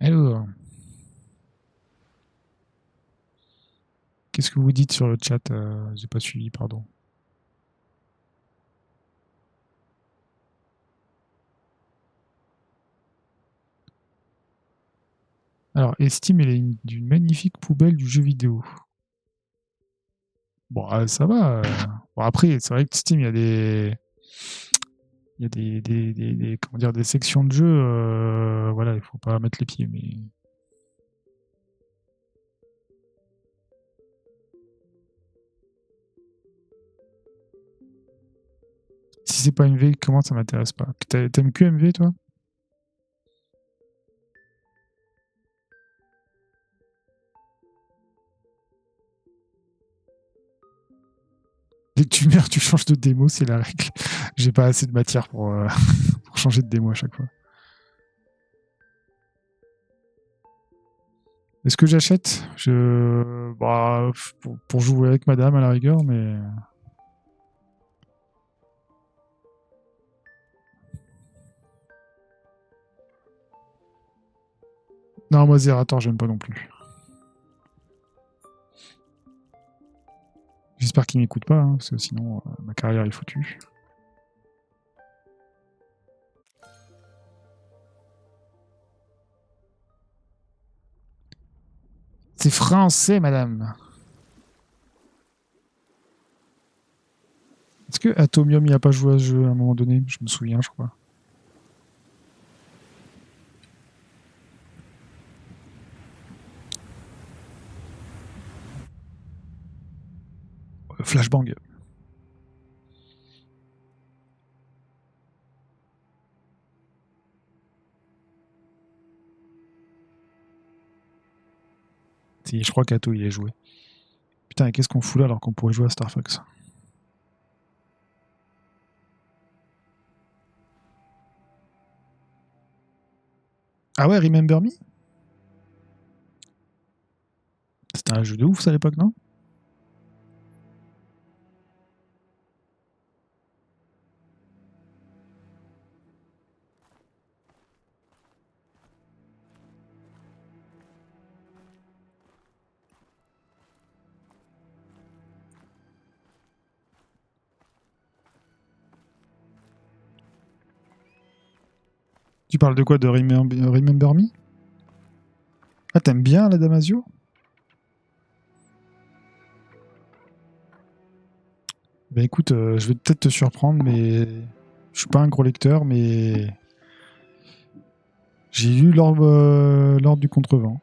Alors, qu'est-ce que vous dites sur le chat? J'ai pas suivi, pardon. Alors, estime, elle est d'une magnifique poubelle du jeu vidéo. Bon, ça va. Bon, après, c'est vrai que Steam, il y a comment dire, des sections de jeu. Voilà, il faut pas mettre les pieds, mais. Si c'est pas MV, comment ça m'intéresse pas? T'aimes que MV, toi? Dès que tu meurs, tu changes de démo, c'est la règle. J'ai pas assez de matière pour, pour changer de démo à chaque fois. Est-ce que j'achète? Bah, pour jouer avec madame à la rigueur, mais. Non, moi, Zerator, j'aime pas non plus. J'espère qu'il m'écoute pas, hein, parce que sinon, ma carrière est foutue. C'est français, madame. Est-ce que Atomium n'y a pas joué à ce jeu à un moment donné? Je me souviens, je crois. Flashbang. Si, je crois qu'Ato il est joué. Putain, qu'est-ce qu'on fout là alors qu'on pourrait jouer à Star Fox? Ah ouais, Remember Me? C'était un jeu de ouf ça à l'époque, non? Tu parles de quoi? De Remember Me? Ah, t'aimes bien la Damasio? Bah écoute, je vais peut-être te surprendre, mais je suis pas un gros lecteur, mais j'ai lu l'Ordre du Contrevent.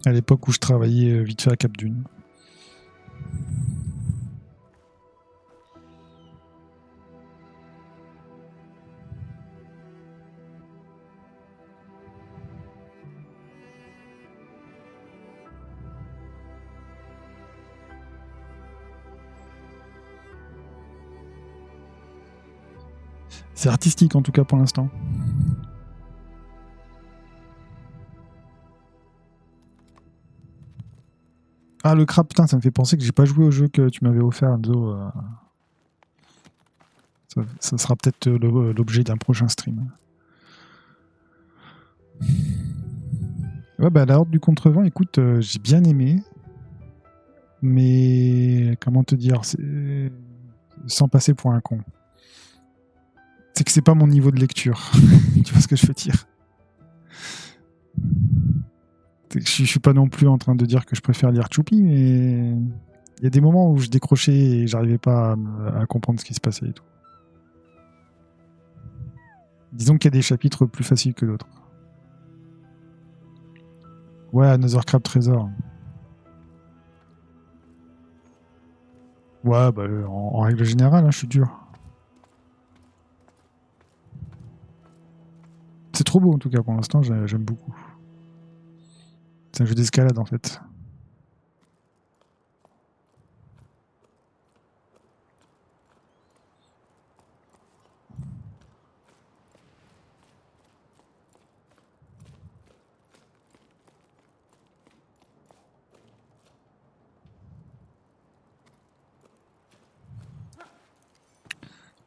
À l'époque où je travaillais vite fait à Cap Dune. C'est artistique en tout cas pour l'instant. Ah, le crabe, putain, ça me fait penser que j'ai pas joué au jeu que tu m'avais offert, Enzo. Ça sera peut-être l'objet d'un prochain stream. Ouais, bah, la Horde du Contrevent, écoute, j'ai bien aimé. Mais comment te dire, sans passer pour un con. C'est que c'est pas mon niveau de lecture. Tu vois ce que je veux dire? Je suis pas non plus en train de dire que je préfère lire Choupi, mais il y a des moments où je décrochais et j'arrivais pas à comprendre ce qui se passait et tout. Disons qu'il y a des chapitres plus faciles que d'autres. Ouais, Another Crab Treasure. Ouais, bah, en règle générale, hein, je suis dur. C'est trop beau en tout cas pour l'instant, j'aime beaucoup. C'est un jeu d'escalade en fait.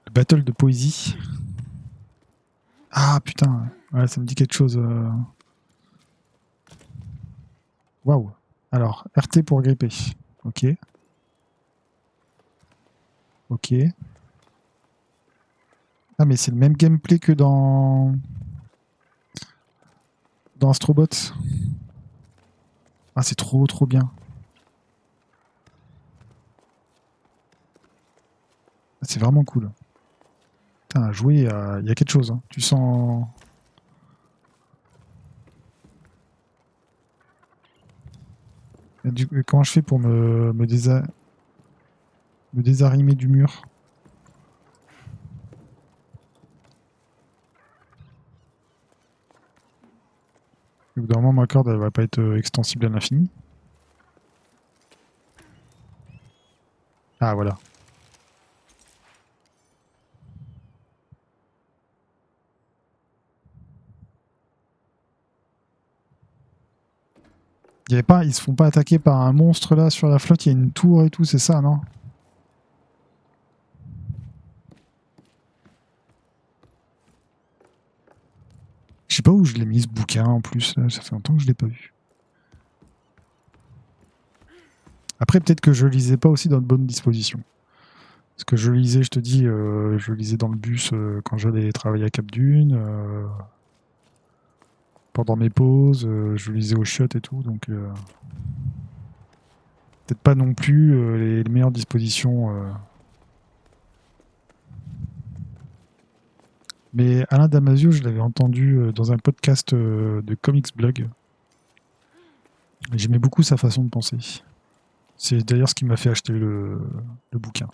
Le battle de poésie. putain, ouais, ça me dit quelque chose. Waouh. Alors, RT pour gripper. Ok. Ok. Ah, mais c'est le même gameplay que dans Astrobot. Ah, c'est trop trop bien. Ah, c'est vraiment cool. Putain, à jouer, il y a quelque chose. Hein. Tu sens. Comment je fais pour me désarimer du mur? Au bout d'un moment, ma corde, elle va pas être extensible à l'infini. Ah, voilà. Ils se font pas attaquer par un monstre là sur la flotte, il y a une tour et tout, c'est ça, non? Je sais pas où je l'ai mis ce bouquin en plus, là, ça fait longtemps que je l'ai pas vu. Après, peut-être que je lisais pas aussi dans de bonnes dispositions. Parce que je lisais, je te dis, je lisais dans le bus quand j'allais travailler à Cap Dune, pendant mes pauses, je lisais au shot et tout, donc peut-être pas non plus les meilleures dispositions. Mais Alain Damasio, je l'avais entendu dans un podcast de Comics Blog. Et j'aimais beaucoup sa façon de penser. C'est d'ailleurs ce qui m'a fait acheter le bouquin.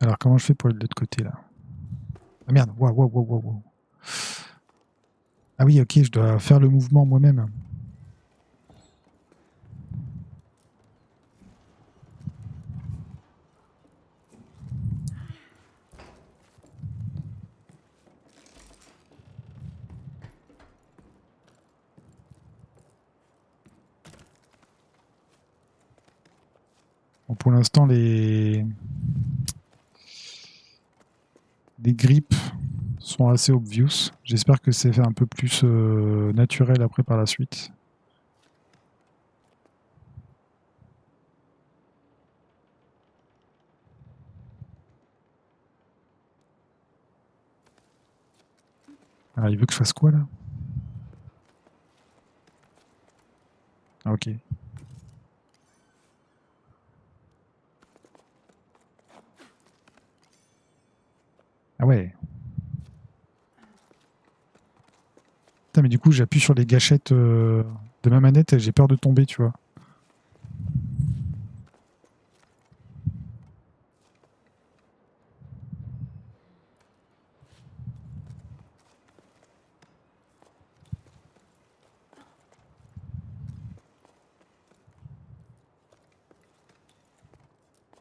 Alors comment je fais pour aller de l'autre côté là? Ah merde, waouh, waouh, waouh, waouh. Ah oui, ok, je dois faire le mouvement moi-même. Bon, pour l'instant, les grips sont assez obvious. J'espère que c'est fait un peu plus naturel après par la suite. Alors, il veut que je fasse quoi là? Ah, ok. Ah ouais. Putain, mais du coup, j'appuie sur les gâchettes de ma manette et j'ai peur de tomber, tu vois.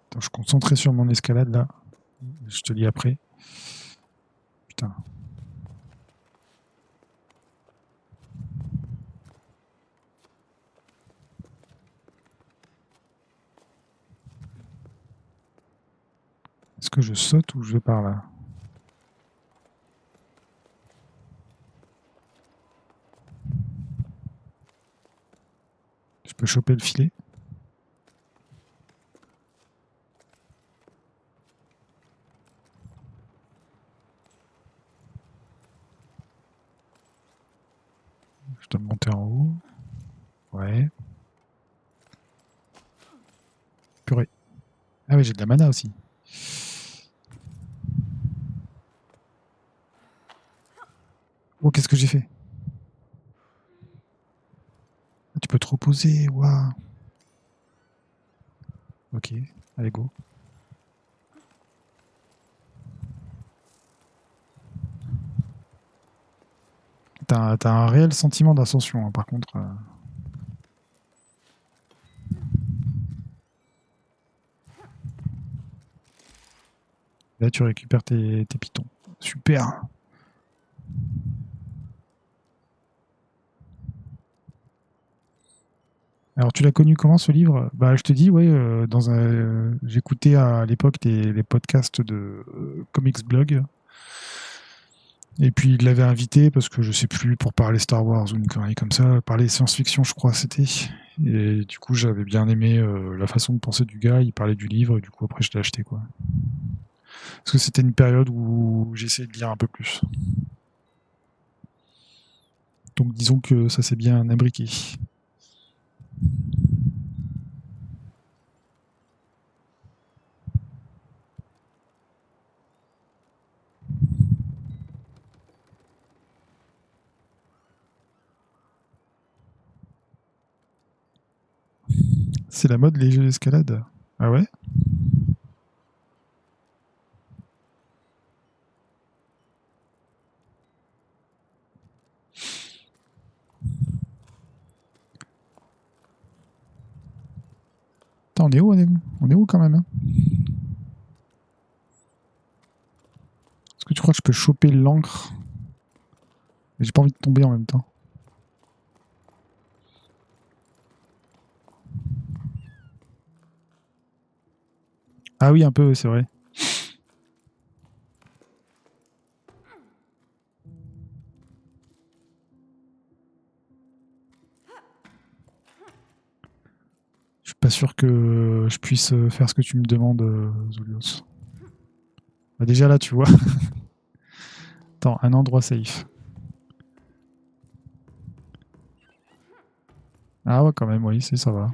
Attends, je suis concentré sur mon escalade là. Je te dis après. Putain. Est-ce que je saute ou je vais par là? Je peux choper le filet? Je dois monter en haut. Ouais. Purée. Ah oui, j'ai de la mana aussi. Oh, qu'est-ce que j'ai fait? Ah, tu peux te reposer, waouh. Ok, allez go. T'as un réel sentiment d'ascension, hein, par contre. Là, tu récupères tes pitons. Super. Alors, tu l'as connu comment ce livre? Bah, je te dis, ouais, j'écoutais à l'époque les podcasts de Comics Blog. Et puis il l'avait invité parce que je sais plus pour parler Star Wars ou une connerie comme ça, parler science-fiction, je crois c'était. Et du coup, j'avais bien aimé la façon de penser du gars. Il parlait du livre et du coup après je l'ai acheté quoi. Parce que c'était une période où j'essayais de lire un peu plus. Donc disons que ça s'est bien imbriqué. C'est la mode les jeux d'escalade. Ah ouais? Attends, on est où? On est où quand même hein? Est-ce que tu crois que je peux choper l'encre? Mais j'ai pas envie de tomber en même temps. Ah oui, un peu, c'est vrai. Je suis pas sûr que je puisse faire ce que tu me demandes, Zolios. Bah déjà là, tu vois. Attends, un endroit safe. Ah ouais, quand même, oui, ça va.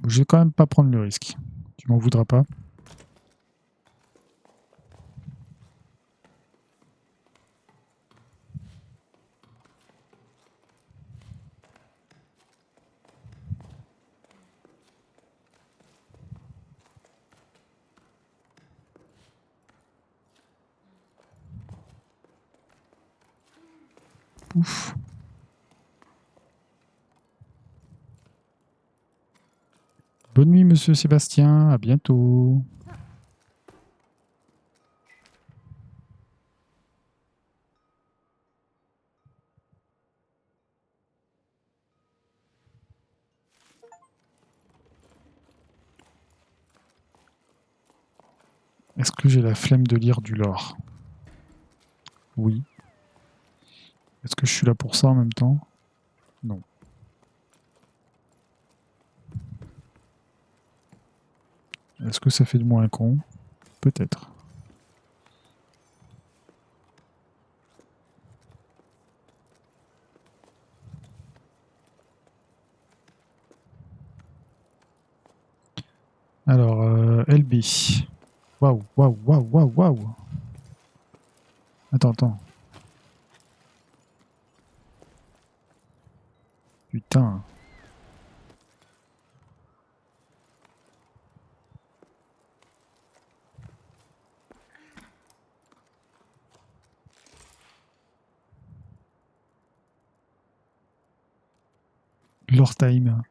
Je vais quand même pas prendre le risque. Tu m'en voudras pas. Pouf. Bonne nuit, monsieur Sébastien. À bientôt. Est-ce que j'ai la flemme de lire du lore? Oui. Est-ce que je suis là pour ça en même temps? Non. Est-ce que ça fait de moi un con? Peut-être. Alors, LB. Waouh, waouh, waouh, waouh, waouh. Attends. Putain. Lore time.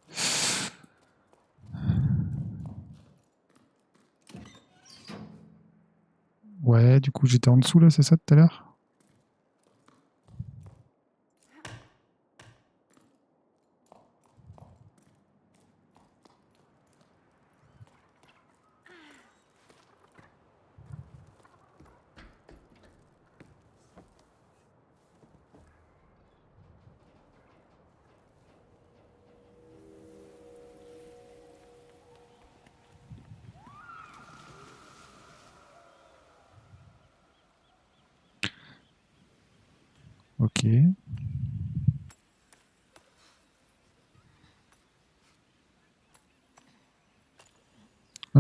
Ouais, du coup, j'étais en dessous là, c'est ça tout à l'heure? Ok. Non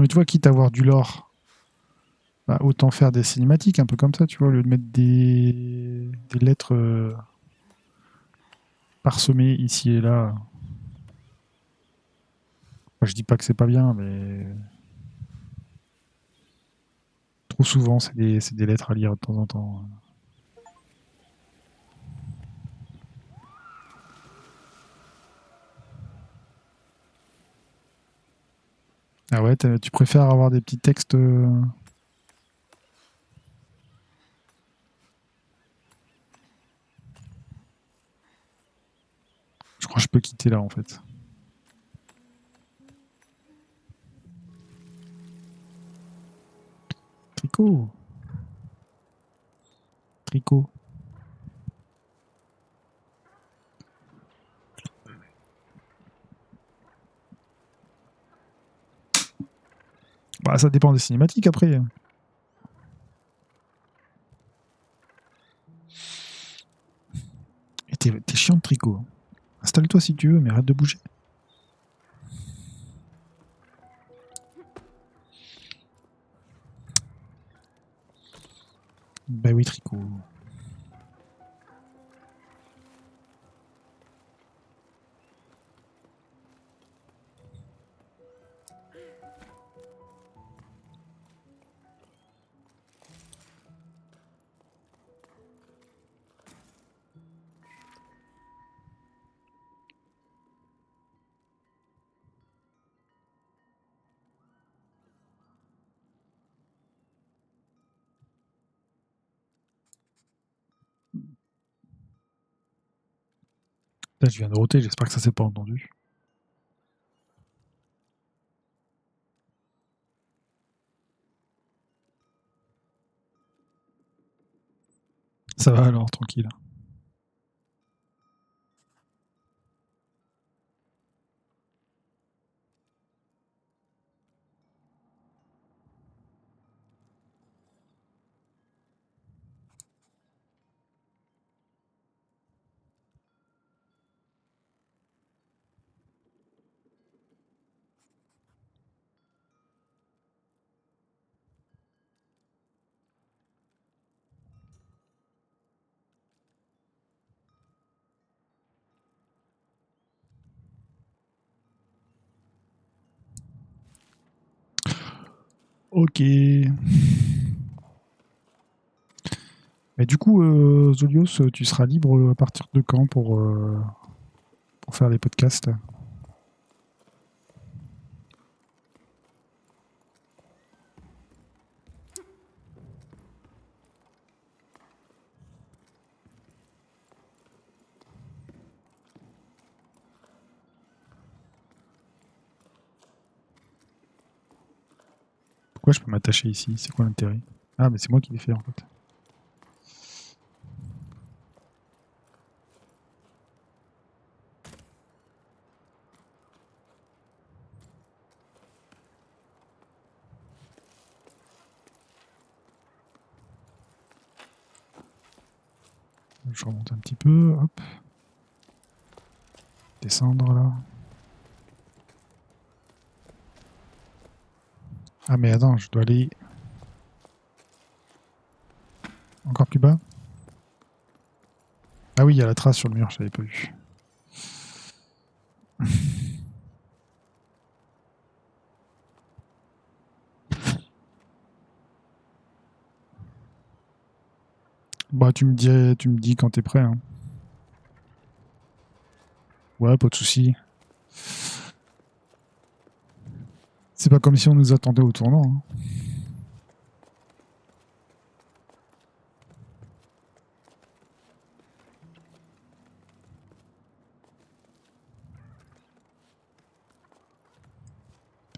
mais tu vois, quitte à avoir du lore, bah, autant faire des cinématiques, un peu comme ça, tu vois, au lieu de mettre des lettres parsemées ici et là. Enfin, je dis pas que c'est pas bien, mais trop souvent, c'est des lettres à lire de temps en temps. Ah ouais, tu préfères avoir des petits textes Oh, je peux quitter là en fait. Tricot. Tricot. Bah, ça dépend des cinématiques après. Et t'es chiant de tricot. Installe-toi si tu veux, mais arrête de bouger. Bah oui, tricot. Là, je viens de roter, j'espère que ça s'est pas entendu. Ça va alors, tranquille. Ok. Mais du coup, Zolios, tu seras libre à partir de quand pour faire des podcasts? Pourquoi je peux m'attacher ici? C'est quoi l'intérêt? Ah, mais c'est moi qui l'ai fait en fait. Je remonte un petit peu, hop. Descendre là. Ah mais attends, je dois aller encore plus bas. Ah oui, il y a la trace sur le mur, je l'avais pas vu. Bah tu me dis quand t'es prêt. Hein. Ouais, pas de souci. C'est pas comme si on nous attendait au tournant. Hein.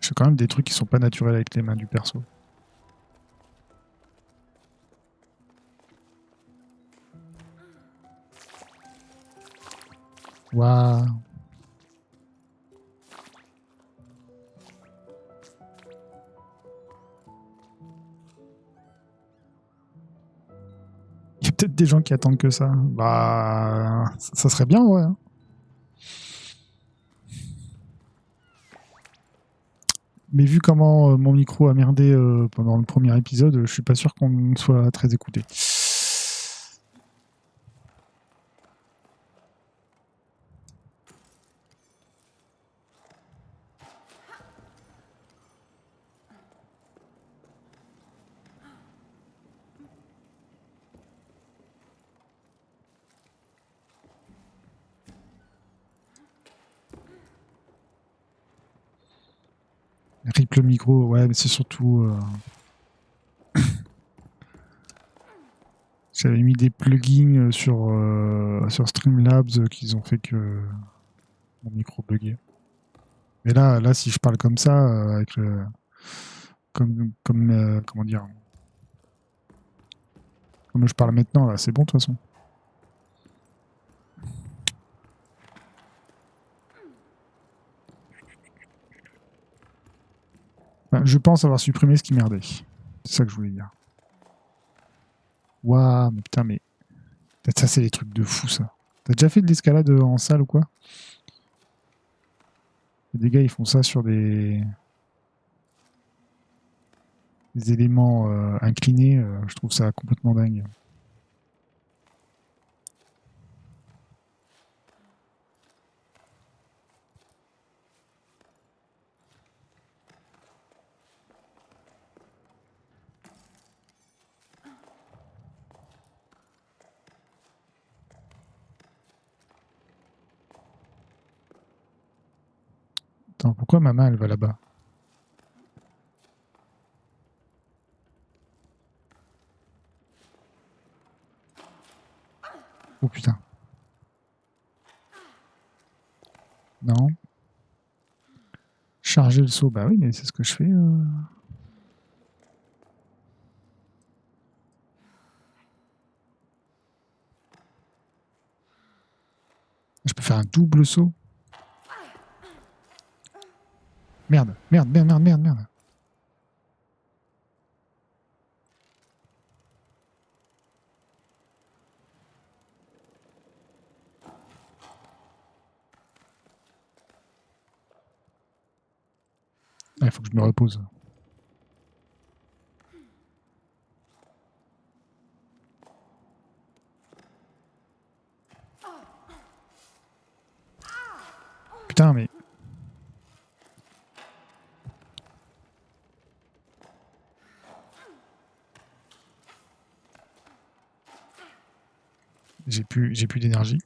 C'est quand même des trucs qui sont pas naturels avec les mains du perso. Waouh. Il y a peut-être des gens qui attendent que ça. Bah, ça serait bien, ouais. Hein. Mais vu comment mon micro a merdé pendant le premier épisode, je suis pas sûr qu'on soit très écouté. Rip le micro, ouais, mais c'est surtout. J'avais mis des plugins sur Streamlabs qu'ils ont fait que Mon micro bugué. Mais là, si je parle comme ça, avec le, comment dire, comme je parle maintenant, là, c'est bon de toute façon. Enfin, je pense avoir supprimé ce qui merdait. C'est ça que je voulais dire. Waouh, mais putain, mais ça, c'est des trucs de fou, ça. T'as déjà fait de l'escalade en salle ou quoi? Des gars, ils font ça sur des éléments inclinés. Je trouve ça complètement dingue. Attends, pourquoi ma main, elle va là-bas? Oh putain. Non. Charger le saut. Bah oui, mais c'est ce que je fais. Je peux faire un double saut. Merde, merde, merde, merde, merde, merde. Ah, il faut que je me repose. Putain, mais... J'ai plus d'énergie.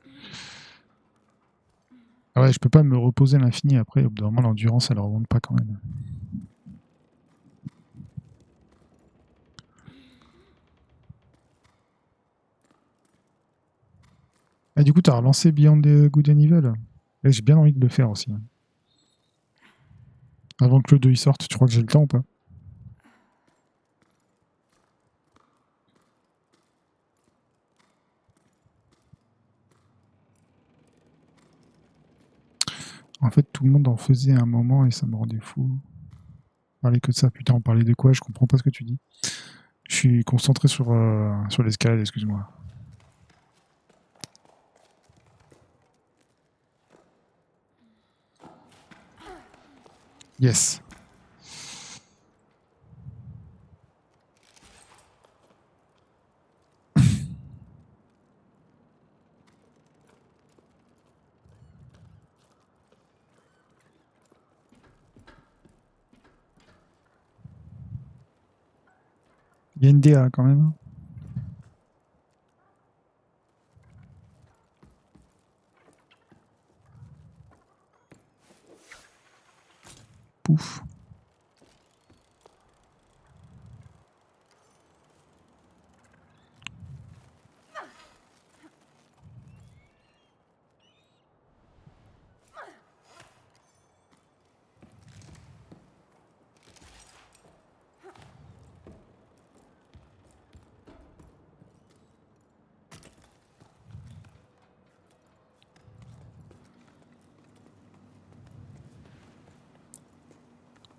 Ah ouais, je peux pas me reposer à l'infini après. Au bout d'un moment, l'endurance, elle remonte pas quand même. Ah, du coup, t'as relancé Beyond the Good and Evil. Ouais, j'ai bien envie de le faire aussi. Avant que le 2 y sorte, tu crois que j'ai le temps ou pas? En fait, tout le monde en faisait à un moment et ça me rendait fou. On parlait que de ça. Putain, on parlait de quoi? Je comprends pas ce que tu dis. Je suis concentré sur l'escalade, excuse-moi. Yes. Il y a une DA quand même. Pouf.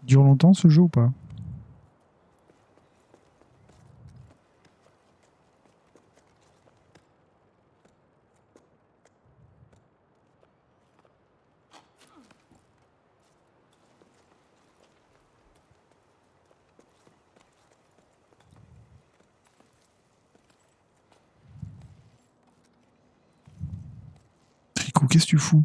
Dure longtemps ce jeu ou pas? Tricot, qu'est-ce que tu fous?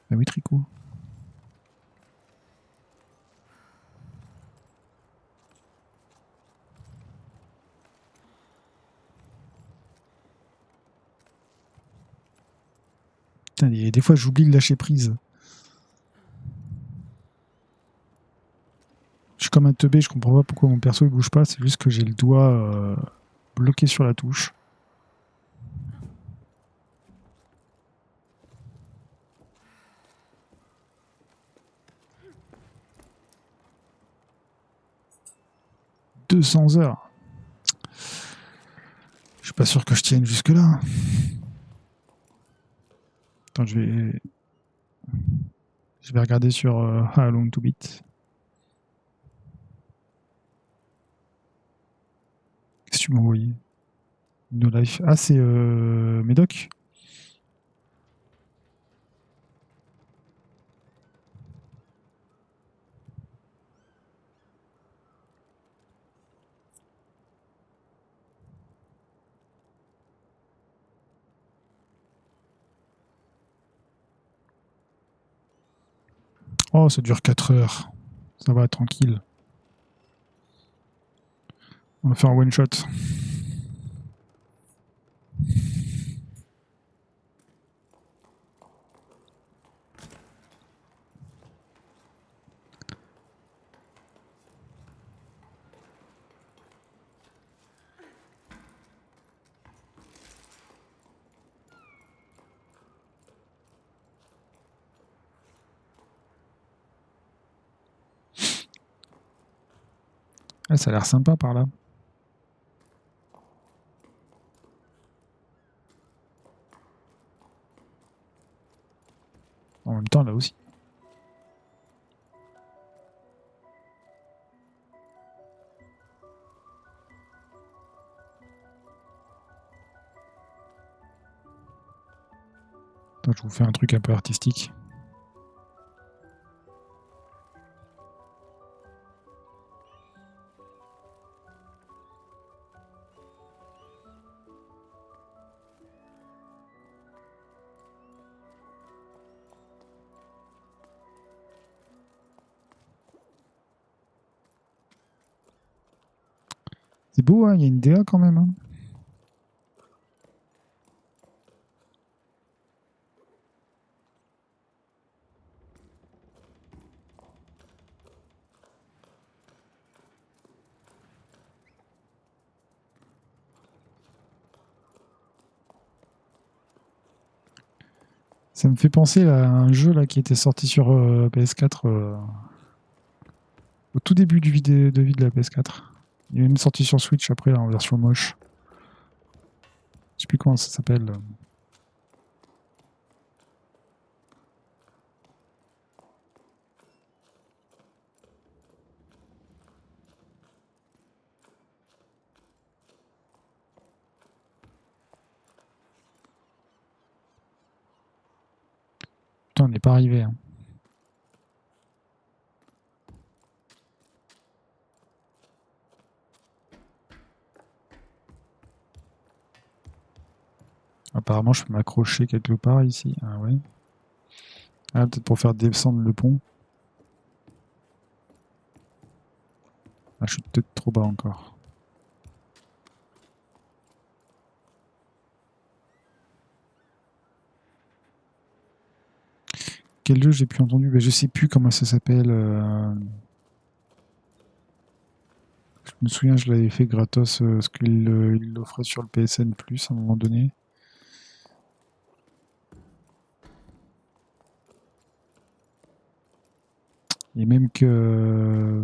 Ah oui, Tricot. Putain, des fois, j'oublie de lâcher prise. Je suis comme un teubé, je comprends pas pourquoi mon perso il bouge pas, c'est juste que j'ai le doigt bloqué sur la touche. « 200 heures. Je suis pas sûr que je tienne jusque là. Attends, je vais regarder sur How Long to Beat. Qu'est-ce que tu m'as envoyé? No Life. Ah, c'est Médoc. Oh, ça dure 4 heures. Ça va, tranquille. On va faire un one shot. Ah, ça a l'air sympa par là. En même temps, là aussi. Attends, je vous fais un truc un peu artistique. C'est beau, hein, il y a une DA quand même. Hein. Ça me fait penser à un jeu là, qui était sorti sur PS4 au tout début de vie de la PS4. Il est même sorti sur Switch après là, en version moche. Je sais plus comment ça s'appelle. Putain, on n'est pas arrivé. Hein. Apparemment, je peux m'accrocher quelque part ici. Ah ouais. Ah, peut-être pour faire descendre le pont. Ah, je suis peut-être trop bas encore. Quel jeu j'ai plus entendu? Je sais plus comment ça s'appelle. Je me souviens, je l'avais fait gratos, parce qu'il l'offrait sur le PSN Plus à un moment donné. Et même que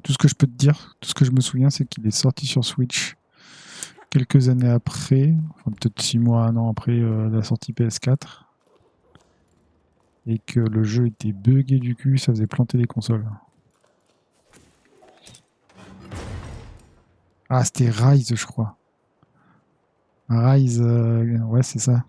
tout ce que je peux te dire, tout ce que je me souviens, c'est qu'il est sorti sur Switch quelques années après, enfin peut-être 6 mois, 1 an après la sortie PS4, et que le jeu était buggé du cul, ça faisait planter les consoles. Ah, c'était Rise, je crois. Rise, ouais, c'est ça.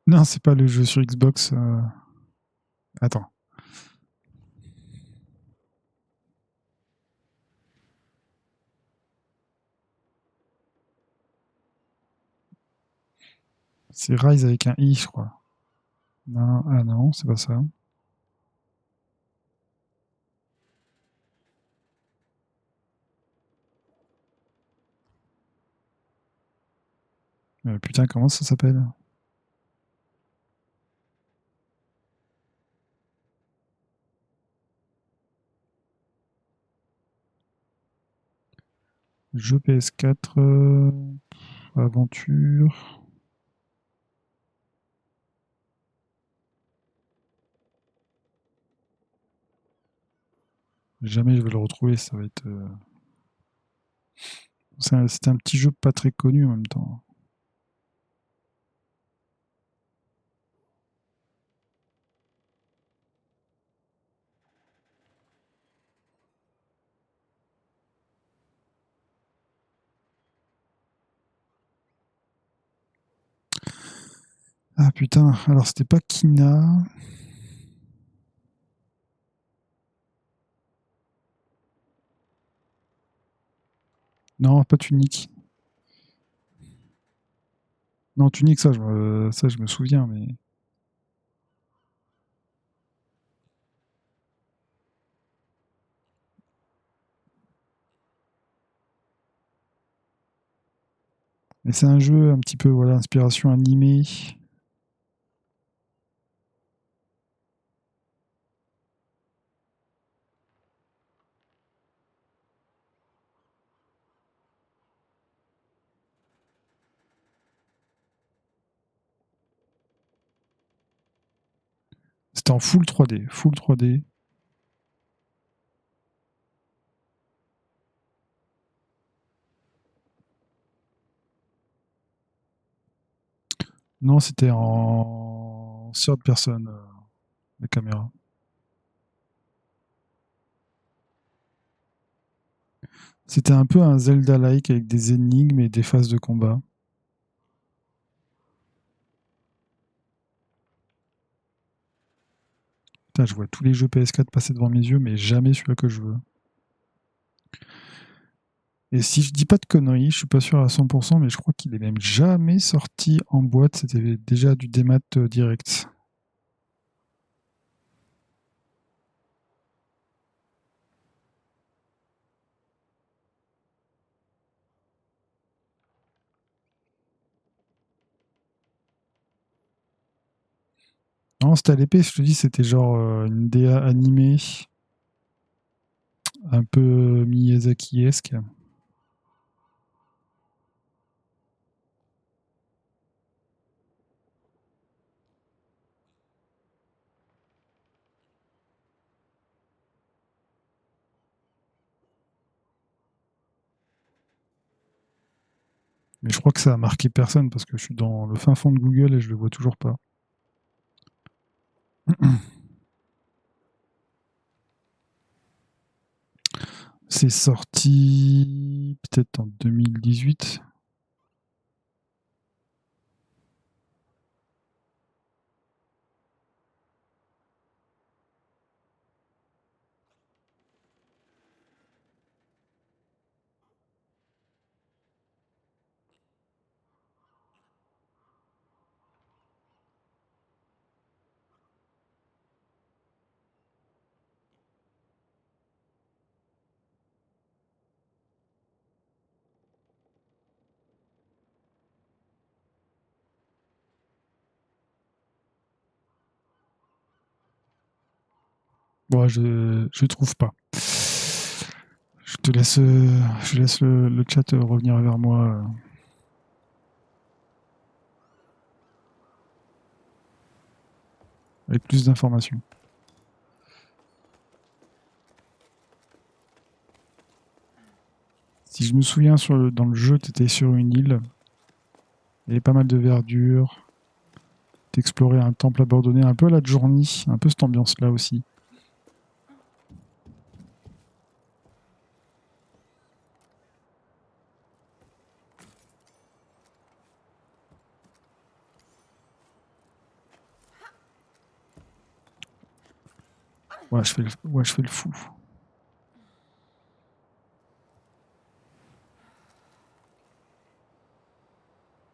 Non, c'est pas le jeu sur Xbox. Attends. C'est Rise avec un I, je crois. Non, ah non, c'est pas ça. Putain, comment ça s'appelle? Jeu PS4, aventure. Jamais je vais le retrouver, ça va être. C'était un petit jeu pas très connu en même temps. Ah putain, alors c'était pas Kina. Non, pas Tunic. Non, Tunic, ça, je me souviens, mais. Mais c'est un jeu un petit peu, voilà, inspiration animée. C'était en full 3D. Full 3D. Non, c'était en third person, la caméra. C'était un peu un Zelda-like avec des énigmes et des phases de combat. Putain, je vois tous les jeux PS4 passer devant mes yeux, mais jamais celui-là que je veux. Et si je dis pas de conneries, je suis pas sûr à 100%, mais je crois qu'il est même jamais sorti en boîte. C'était déjà du démat direct. Non, c'était à l'épée, je te dis, c'était genre une DA animée, un peu Miyazaki-esque. Mais je crois que ça a marqué personne parce que je suis dans le fin fond de Google et je le vois toujours pas. C'est sorti peut-être en 2018. Bon, je trouve pas. Je laisse le chat revenir vers moi avec plus d'informations. Si je me souviens, dans le jeu, tu étais sur une île. Il y avait pas mal de verdure. Tu explorais un temple abandonné, un peu à la Journey, un peu cette ambiance-là aussi. Ouais, je fais le fou.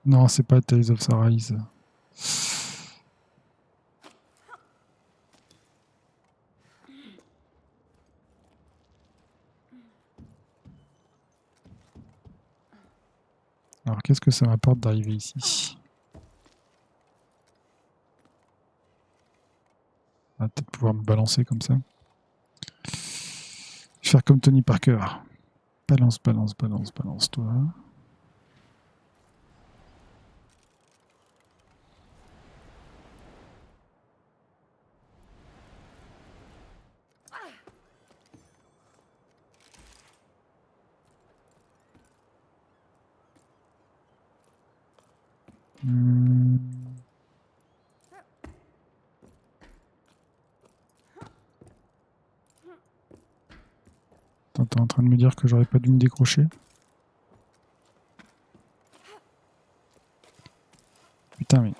Non, c'est pas Tales of Arise. Alors, qu'est-ce que ça m'apporte d'arriver ici? On va peut-être pouvoir me balancer comme ça. Faire comme Tony Parker. Balance, balance, balance, balance, toi. Hmm. Attends, t'es en train de me dire que j'aurais pas dû me décrocher? Putain, mais...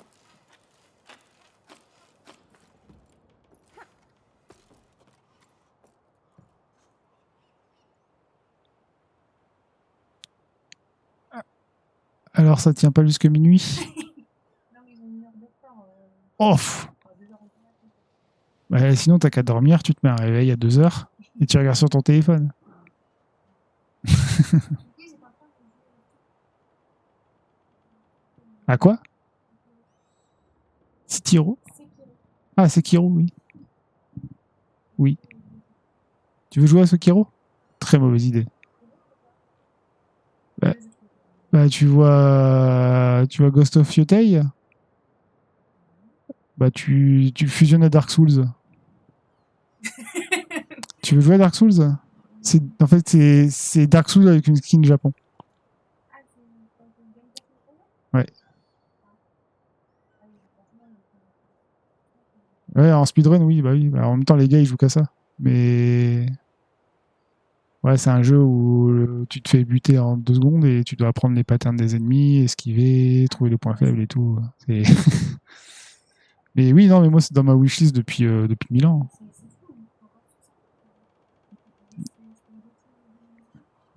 Alors, ça tient pas jusque minuit? Oh bah, sinon, t'as qu'à dormir, tu te mets un réveil à 2 heures et tu regardes sur ton téléphone. À quoi? Sekiro? Ah, Sekiro, oui. Oui. Tu veux jouer à Sekiro? Très mauvaise idée. Bah, tu vois Ghost of Yotei? Bah, tu fusionnes à Dark Souls. Tu veux jouer à Dark Souls? En fait, c'est Dark Souls avec une skin Japon. Ouais. Ouais, en speedrun, oui, bah oui. Bah, en même temps, les gars, ils jouent qu'à ça. Mais ouais, c'est un jeu où tu te fais buter en 2 secondes et tu dois apprendre les patterns des ennemis, esquiver, trouver les points faibles et tout. Mais oui, non, mais moi, c'est dans ma wishlist depuis 1000 ans.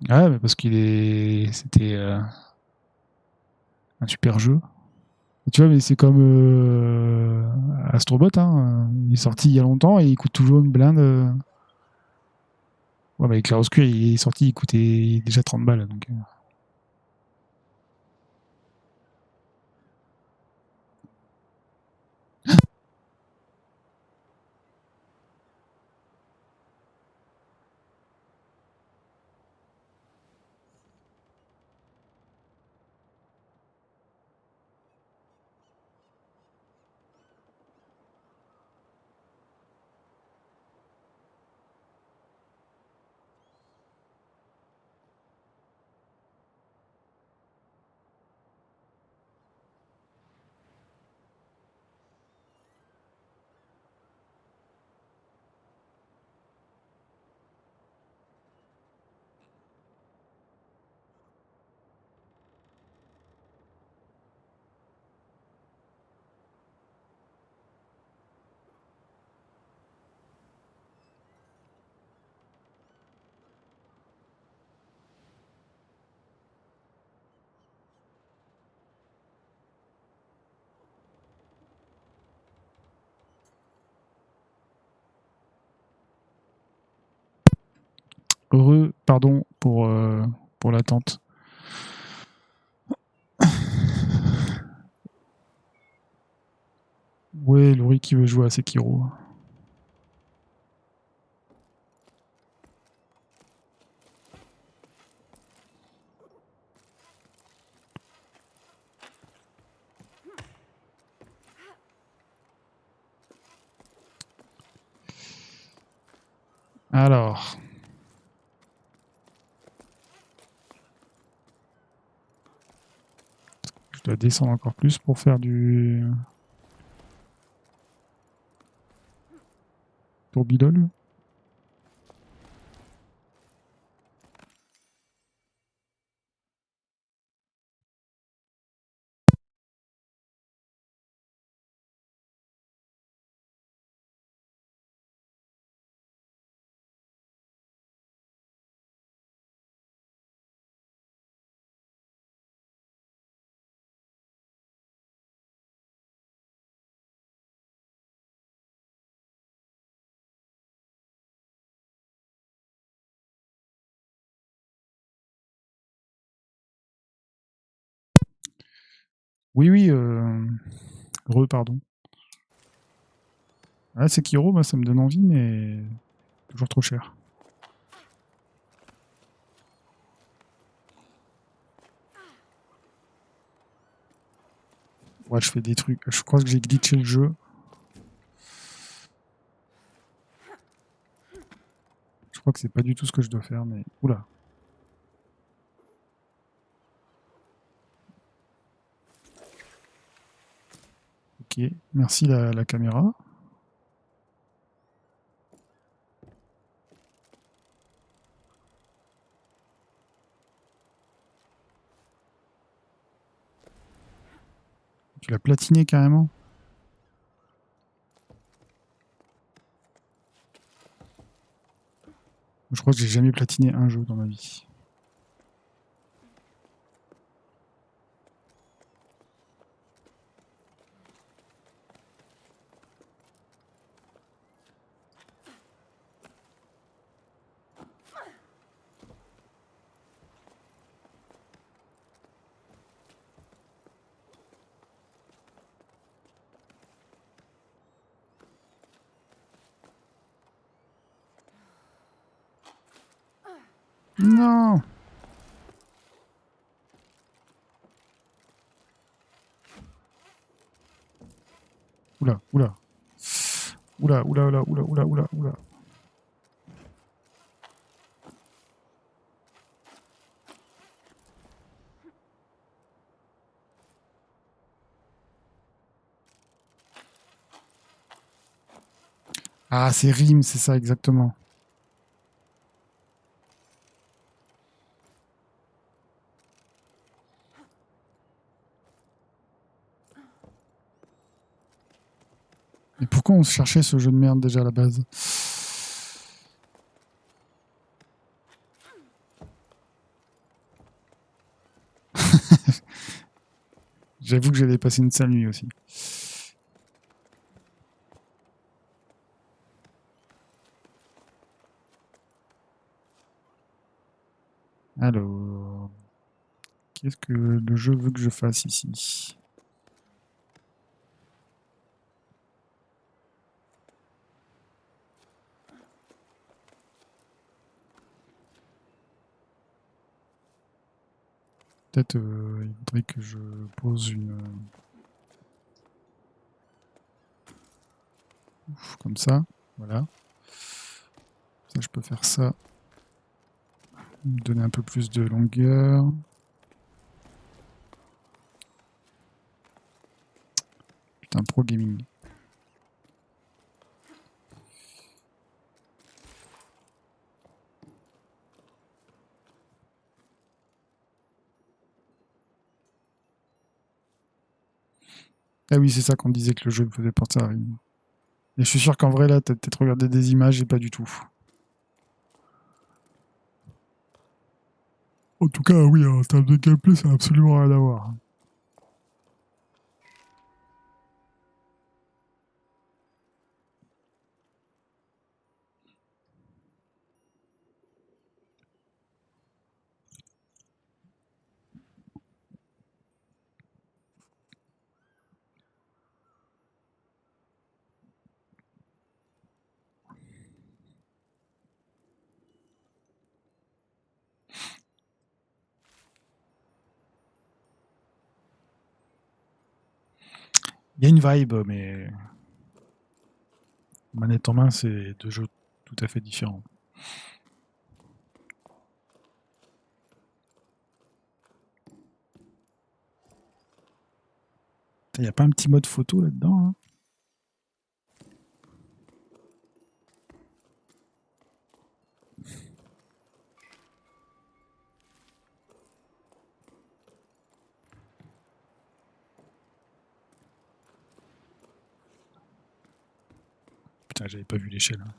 Ah, mais parce c'était un super jeu. Tu vois, mais c'est comme Astrobot, hein. Il est sorti il y a longtemps et il coûte toujours une blinde. Ouais, mais Clair Obscur, il est sorti, il coûtait déjà 30 balles. Donc, heureux, pardon pour l'attente. Ouais, Laurie qui veut jouer à Sekiro. Alors, je dois descendre encore plus pour faire du tourbillon. Oui, oui, pardon. Ah, Sekiro, moi, ça me donne envie, mais toujours trop cher. Ouais, je fais des trucs. Je crois que j'ai glitché le jeu. Je crois que c'est pas du tout ce que je dois faire, mais... Oula. Ok, merci la caméra. Tu l'as platiné carrément. Je crois que j'ai jamais platiné un jeu dans ma vie. Non. Oula, oula. Oula, oula, oula, oula, oula, oula, oula. Ah, c'est Rim, c'est ça exactement. Mais pourquoi on se cherchait ce jeu de merde déjà à la base? J'avoue que j'allais passer une sale nuit aussi. Alors, qu'est-ce que le jeu veut que je fasse ici? Peut-être il faudrait que je pose une... Ouf, comme ça, voilà. Ça, je peux faire ça. Me donner un peu plus de longueur. Putain, pro gaming. Ah oui, c'est ça qu'on disait que le jeu me faisait penser à Rim. Et je suis sûr qu'en vrai, là, t'as peut-être regardé des images et pas du tout. En tout cas, oui, en termes de gameplay, ça n'a absolument rien à voir. Il y a une vibe, mais manette en main, c'est deux jeux tout à fait différents. Il n'y a pas un petit mode photo là-dedans, hein? Putain, j'avais pas vu l'échelle. Hein.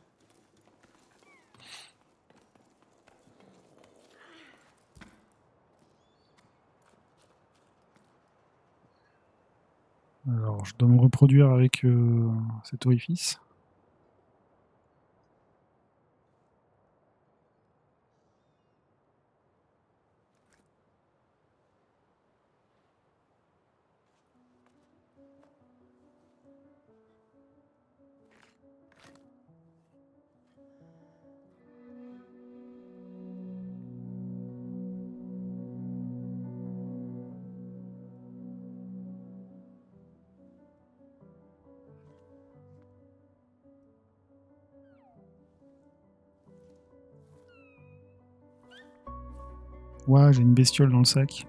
Alors, je dois me reproduire avec cet orifice. Ouais, j'ai une bestiole dans le sac.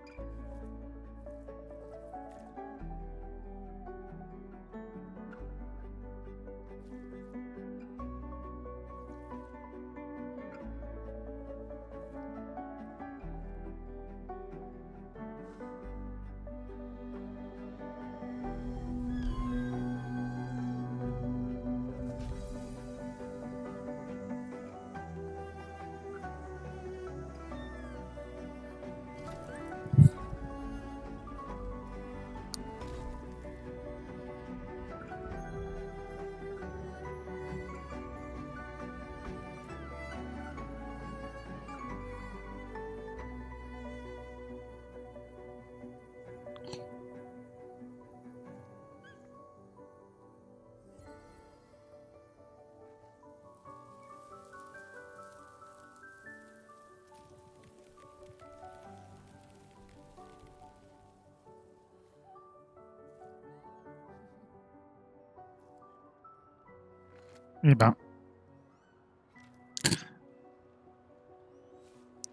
Eh ben,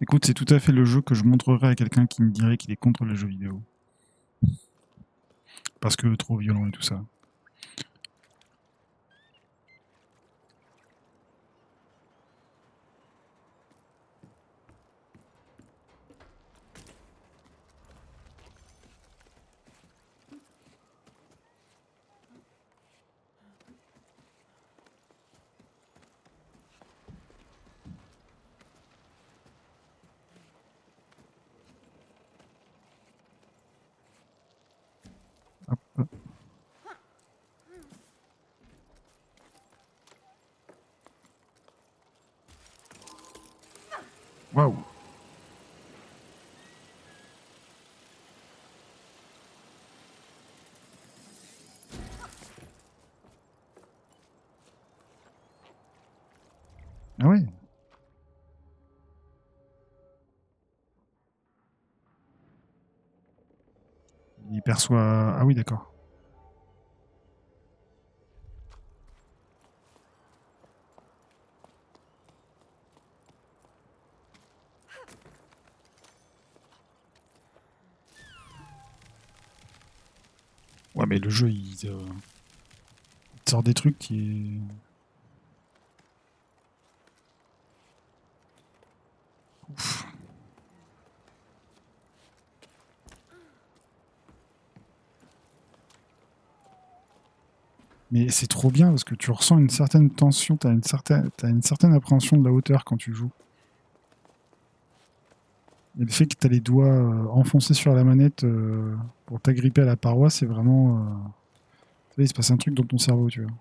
écoute, c'est tout à fait le jeu que je montrerai à quelqu'un qui me dirait qu'il est contre les jeux vidéo. Parce que trop violent et tout ça. Hop, hop. Waouh! Ah ouais? Il perçoit. Ah oui, d'accord. Ouais, mais le jeu, il te sort des trucs qui. Ouf. Mais c'est trop bien parce que tu ressens une certaine tension, t'as une certaine appréhension de la hauteur quand tu joues. Et le fait que tu as les doigts enfoncés sur la manette pour t'agripper à la paroi, c'est vraiment. Tu sais, il se passe un truc dans ton cerveau, tu vois.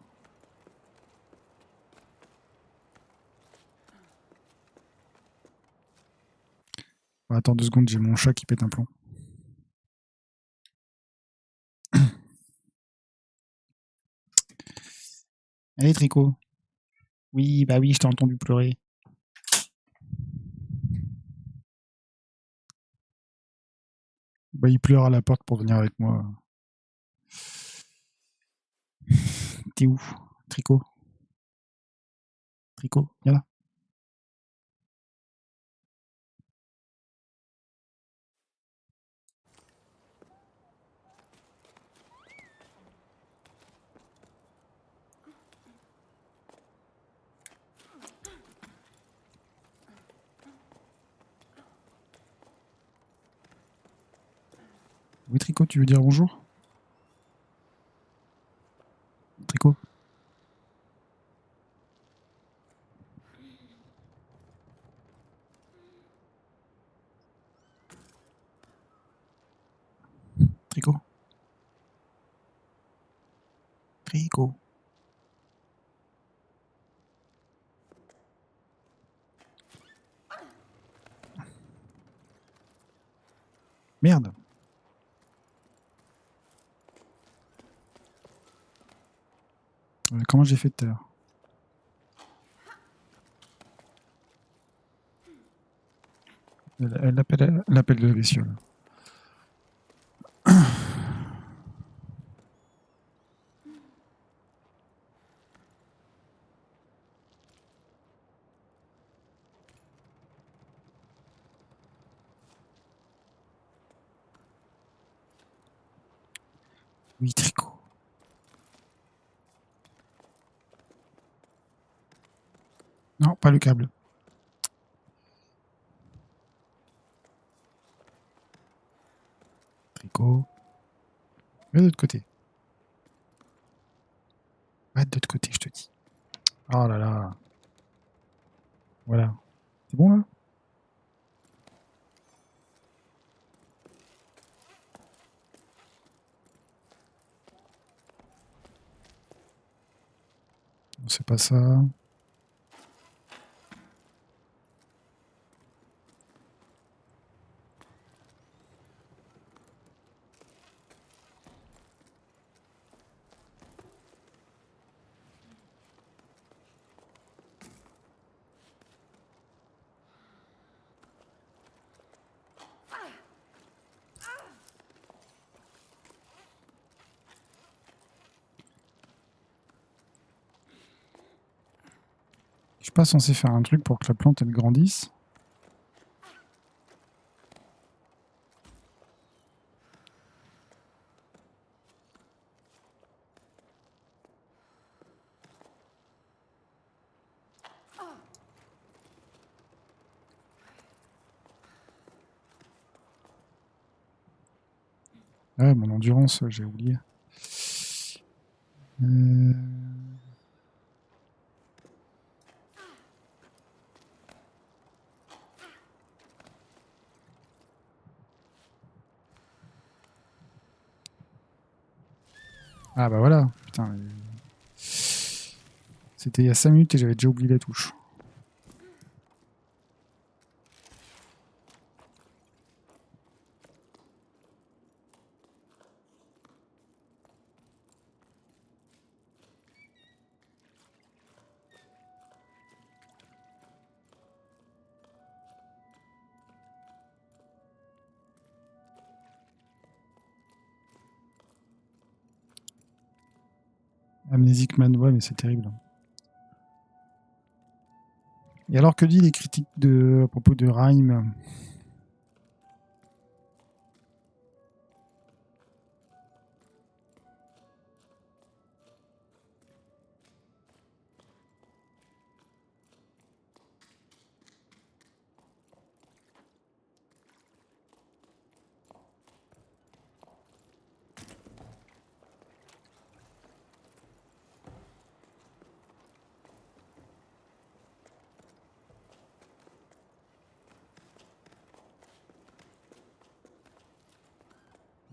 Attends 2 secondes, j'ai mon chat qui pète un plomb. Allez, Tricot. Oui, bah oui, je t'ai entendu pleurer. Bah, il pleure à la porte pour venir avec moi. T'es où? Tricot? Tricot? Viens là. Oui, Tricot, tu veux dire bonjour? Tricot? Tricot? Tricot? Merde! Comment j'ai fait tout à l'heure? L'appel de la bestiole. Oui, tricot. Non, pas le câble. Tricot. Mais de l'autre côté. Va de l'autre côté, je te dis. Oh là là. Voilà. C'est bon là? Non, c'est pas ça. Je suis pas censé faire un truc pour que la plante elle grandisse. Ouais, mon endurance, j'ai oublié. Euh... Ah bah voilà. Putain. C'était il y a 5 minutes et j'avais déjà oublié la touche. Amnésique Man, ouais, mais c'est terrible. Et alors, que dit les critiques à propos de Rhyme?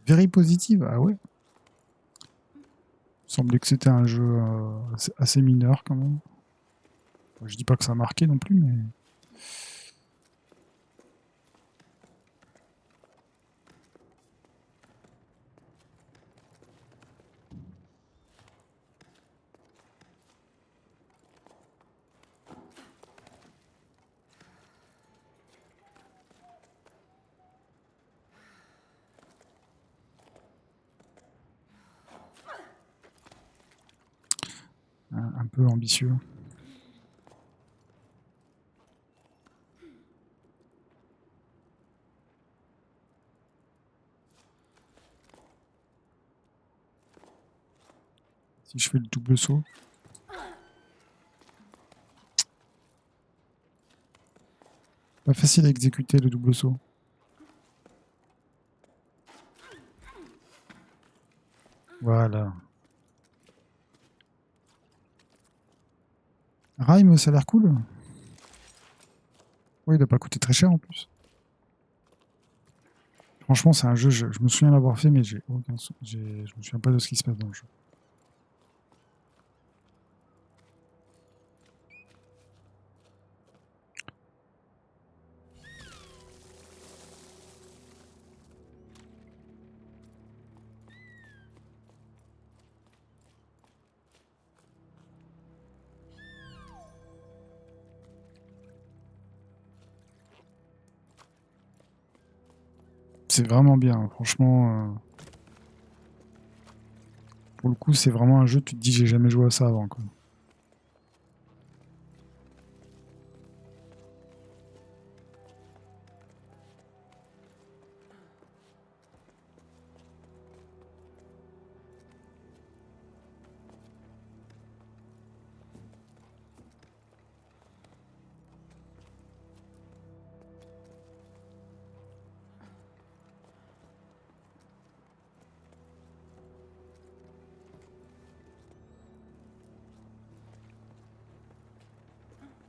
Very positive, ah ouais. Il semblait que c'était un jeu assez mineur quand même. Je dis pas que ça a marqué non plus, mais. Un peu ambitieux. Si je fais le double saut. Pas facile à exécuter le double saut. Voilà. Rhyme, ça a l'air cool. Oui, il n'a pas coûté très cher en plus. Franchement, c'est un jeu, je me souviens l'avoir fait, mais je me souviens pas de ce qui se passe dans le jeu. C'est vraiment bien, franchement. Pour le coup, c'est vraiment un jeu, tu te dis, j'ai jamais joué à ça avant, quoi.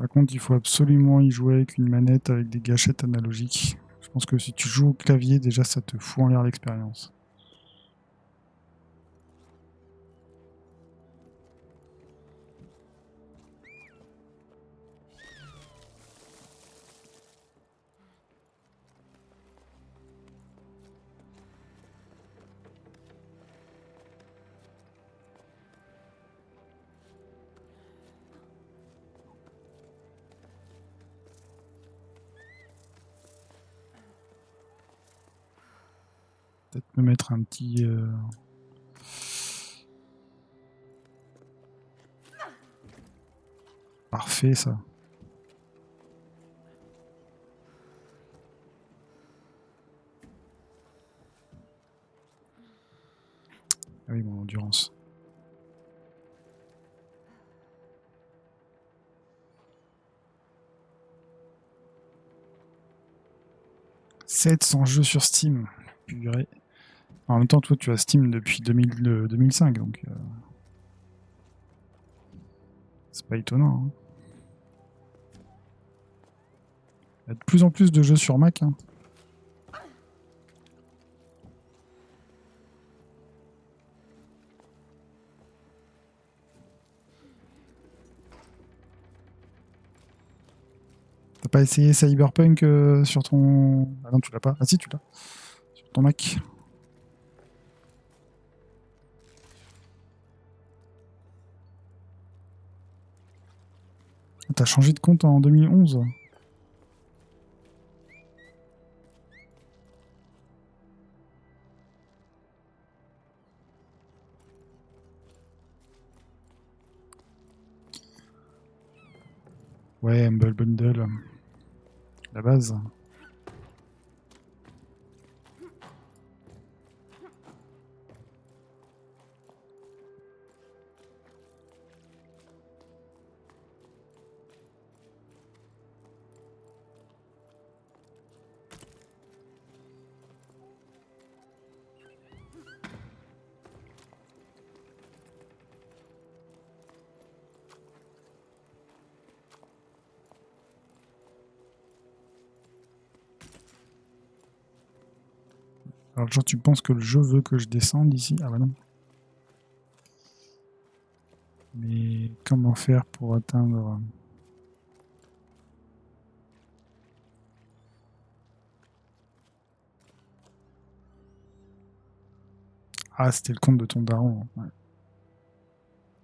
Par contre, il faut absolument y jouer avec une manette avec des gâchettes analogiques. Je pense que si tu joues au clavier, déjà, ça te fout en l'air l'expérience. Peut-être me mettre un petit... Parfait, ça. Ah oui, mon endurance. « 700 jeux sur Steam. Purée. En même temps, toi, tu as Steam depuis 2005, donc... c'est pas étonnant. Hein. Il y a de plus en plus de jeux sur Mac. Hein. T'as pas essayé Cyberpunk sur ton... Ah non, tu l'as pas. Ah si, tu l'as. Sur ton Mac. T'as changé de compte en 2011. Ouais, Humble Bundle. La base. Alors, genre, tu penses que le jeu veut que je descende ici? Ah bah non. Mais comment faire pour atteindre... Ah, c'était le compte de ton daron. Ouais.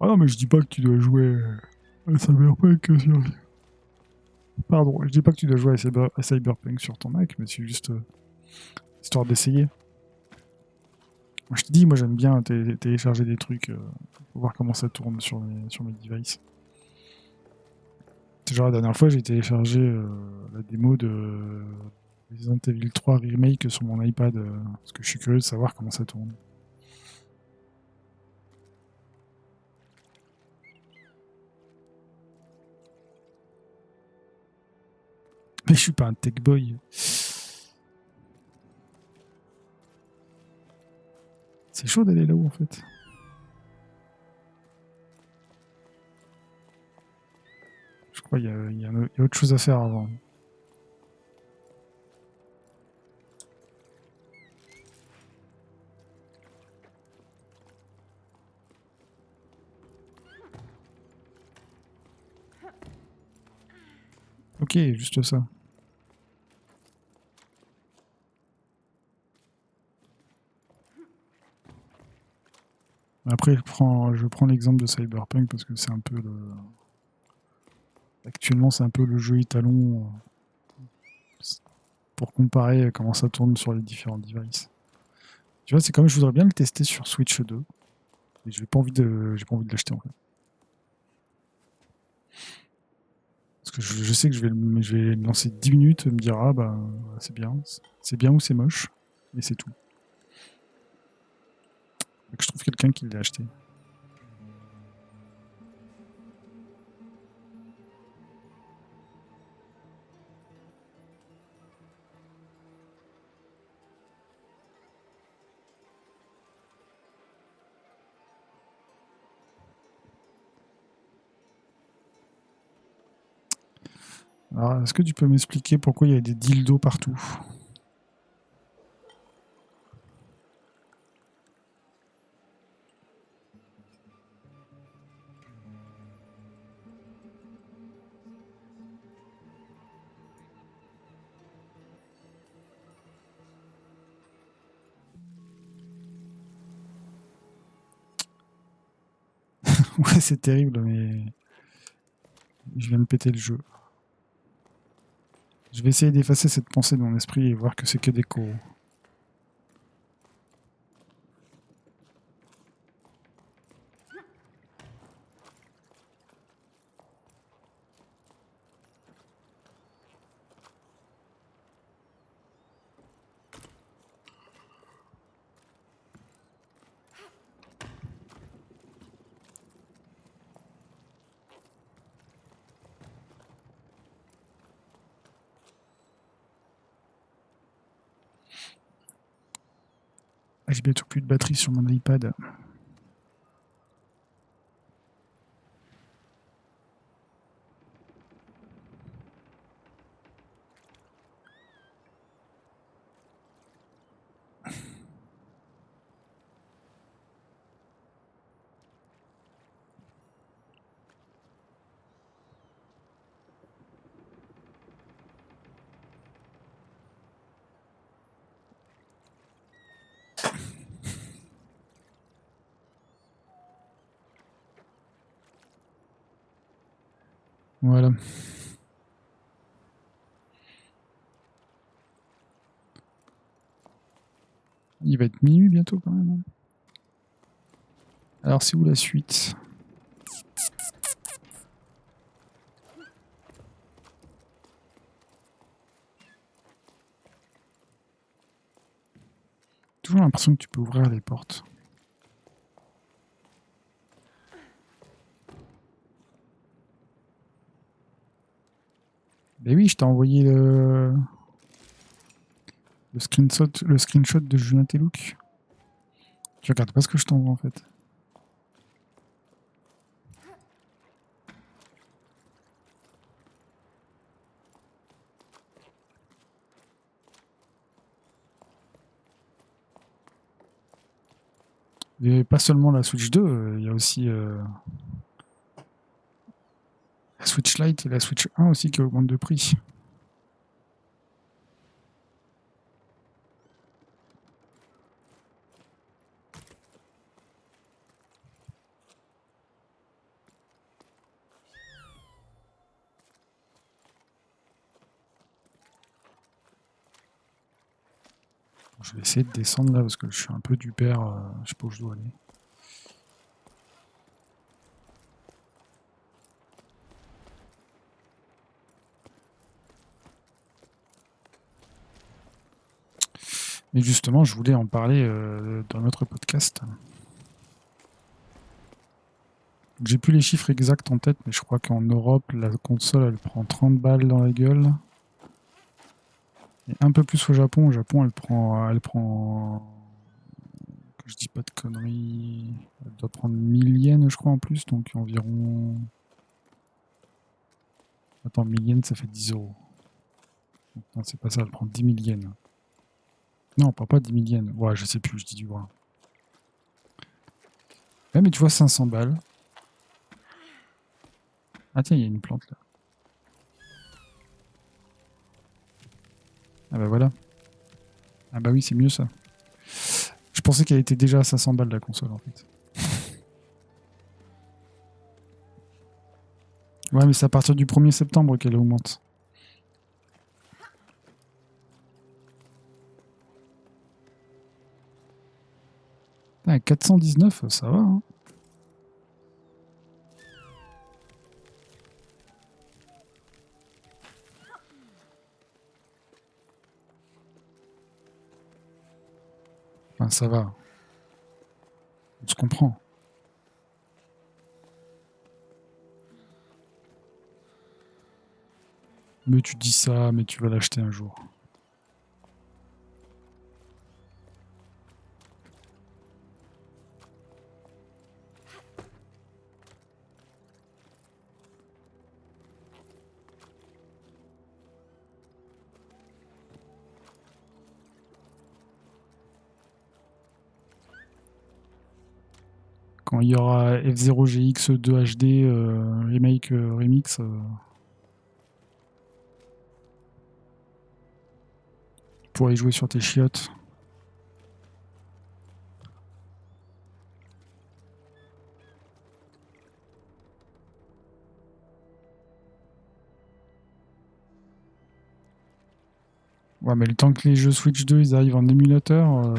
Ah non, mais je dis pas que tu dois jouer à Cyberpunk sur... Pardon, je dis pas que tu dois jouer à Cyberpunk sur ton Mac, mais c'est juste histoire d'essayer. Moi, je te dis, moi j'aime bien télécharger des trucs pour voir comment ça tourne sur mes devices. C'est genre la dernière fois, j'ai téléchargé la démo de Resident Evil 3 Remake sur mon iPad parce que je suis curieux de savoir comment ça tourne. Mais je suis pas un tech boy. C'est chaud d'aller là-haut en fait. Je crois qu'il y a autre chose à faire avant. Ok, juste ça. Après, je prends l'exemple de Cyberpunk parce que c'est un peu le... Actuellement, c'est un peu le jeu étalon pour comparer comment ça tourne sur les différents devices. Tu vois, c'est comme je voudrais bien le tester sur Switch 2. Et j'ai pas envie de l'acheter en fait. Parce que je sais que je vais le lancer 10 minutes, me dire ah bah c'est bien ou c'est moche, et c'est tout. Faut que je trouve quelqu'un qui l'a acheté. Alors, est-ce que tu peux m'expliquer pourquoi il y a des dildos partout? Ouais, c'est terrible, mais je viens de péter le jeu. Je vais essayer d'effacer cette pensée de mon esprit et voir que c'est que des coraux. Ah, j'ai bientôt plus de batterie sur mon iPad. Voilà. Il va être minuit bientôt quand même. Alors c'est où la suite? Toujours l'impression que tu peux ouvrir les portes. Mais oui, je t'ai envoyé le screenshot de Julien Telouk. Tu regardes pas ce que je t'envoie en fait. Et pas seulement la Switch 2, il y a aussi la Switch Lite et la Switch 1 aussi qui augmentent de prix. Je vais essayer de descendre là parce que je suis un peu du père. Je sais pas où je dois aller. Mais justement, je voulais en parler dans notre podcast. J'ai plus les chiffres exacts en tête, mais je crois qu'en Europe, la console, elle prend 30 balles dans la gueule. Et un peu plus au Japon. Au Japon, que je dis pas de conneries, elle doit prendre 1000 yens, je crois, en plus, donc environ... Attends, 1000 yens, ça fait 10 euros. Non, c'est pas ça, elle prend 10 000 yens. Non, pas 10 000 yens. Ouais, je sais plus, je dis du bras. Ouais, mais tu vois, 500 balles. Ah tiens, il y a une plante là. Ah bah voilà. Ah bah oui, c'est mieux ça. Je pensais qu'elle était déjà à 500 balles la console en fait. Ouais, mais c'est à partir du 1er septembre qu'elle augmente. Ah, 419, ça va. Hein. Enfin, ça va. On se comprend. Mais tu dis ça, mais tu vas l'acheter un jour. quand il y aura F0 GX 2 HD remake remix. Tu pourrais y jouer sur tes chiottes. Ouais, mais le temps que les jeux Switch 2 ils arrivent en émulateur,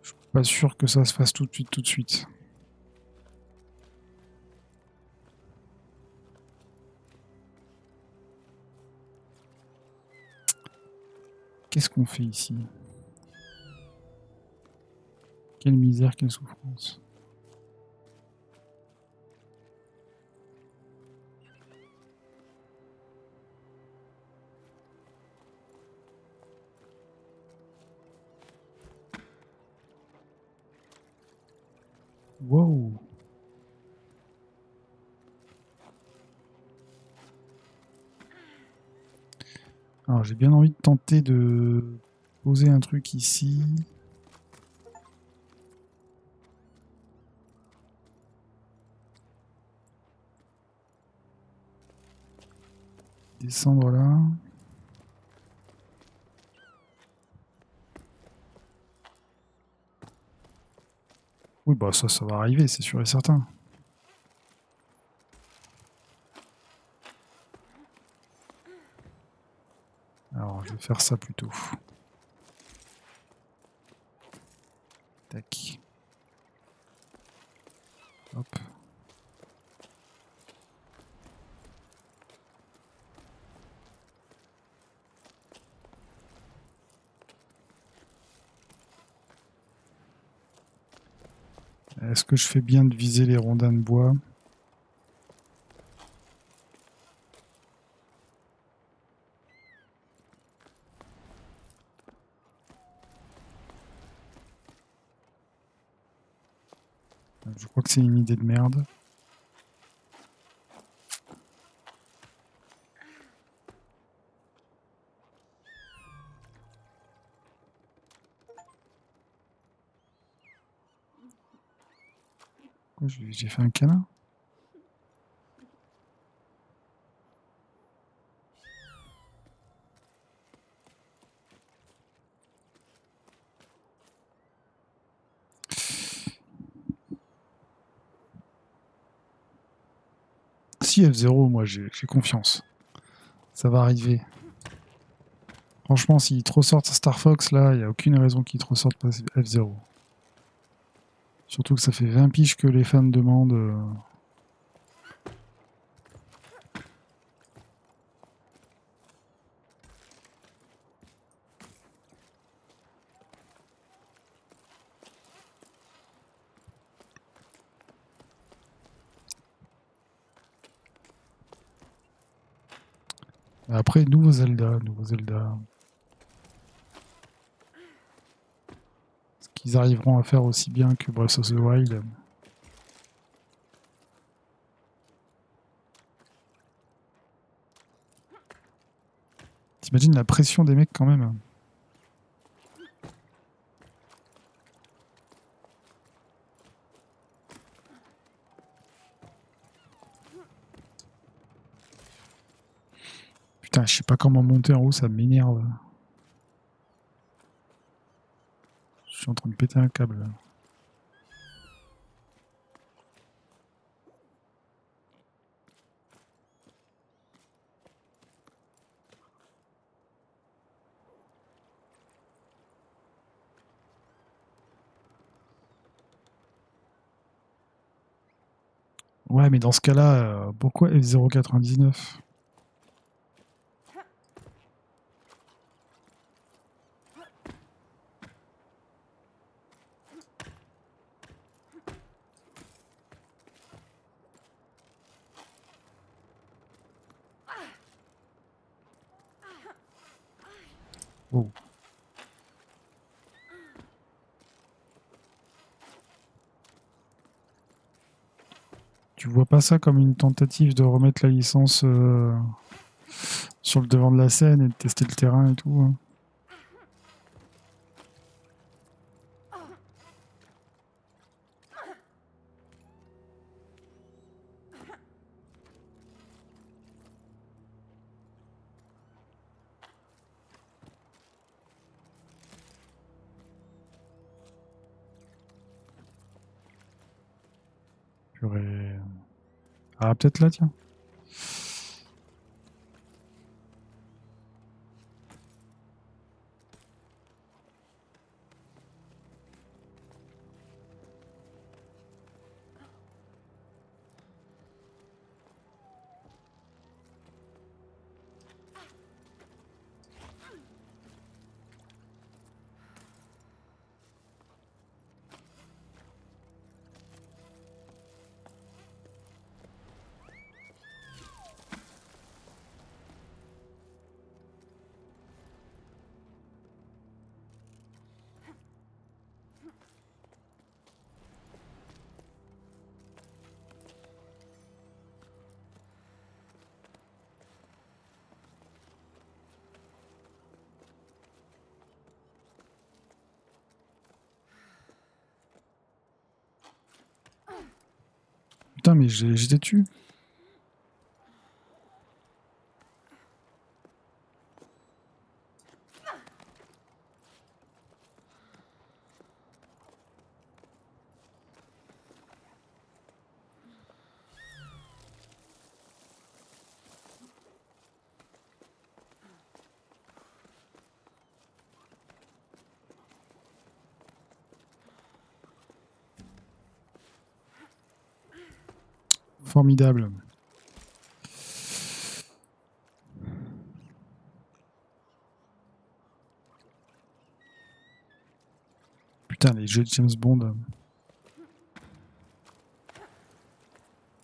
je suis pas sûr que ça se fasse tout de suite, tout de suite. Qu'est-ce qu'on fait ici? Quelle misère, quelle souffrance. Wow. Alors j'ai bien envie de tenter de poser un truc ici. Descendre là. Oui, bah ça va arriver, c'est sûr et certain. Alors, je vais faire ça plutôt. Tac. Hop. Est-ce que je fais bien de viser les rondins de bois? Je crois que c'est une idée de merde. J'ai fait un câlin. Si F0, moi j'ai confiance. Ça va arriver. Franchement, s'ils te ressortent Star Fox, là, il n'y a aucune raison qu'ils te ressortent pas F0. Surtout que ça fait 20 piges que les fans demandent. Après, nouveau Zelda. Est-ce qu'ils arriveront à faire aussi bien que Breath of the Wild? T'imagines la pression des mecs quand même? Putain, je sais pas comment monter en haut, ça m'énerve. Je suis en train de péter un câble. Là. Ouais, mais dans ce cas-là, pourquoi F099? Oh. Tu vois pas ça comme une tentative de remettre la licence sur le devant de la scène et de tester le terrain et tout hein? aurait... Ah, peut-être là, tiens. Putain, mais j'étais dessus. Formidable. Putain, les jeux de James Bond.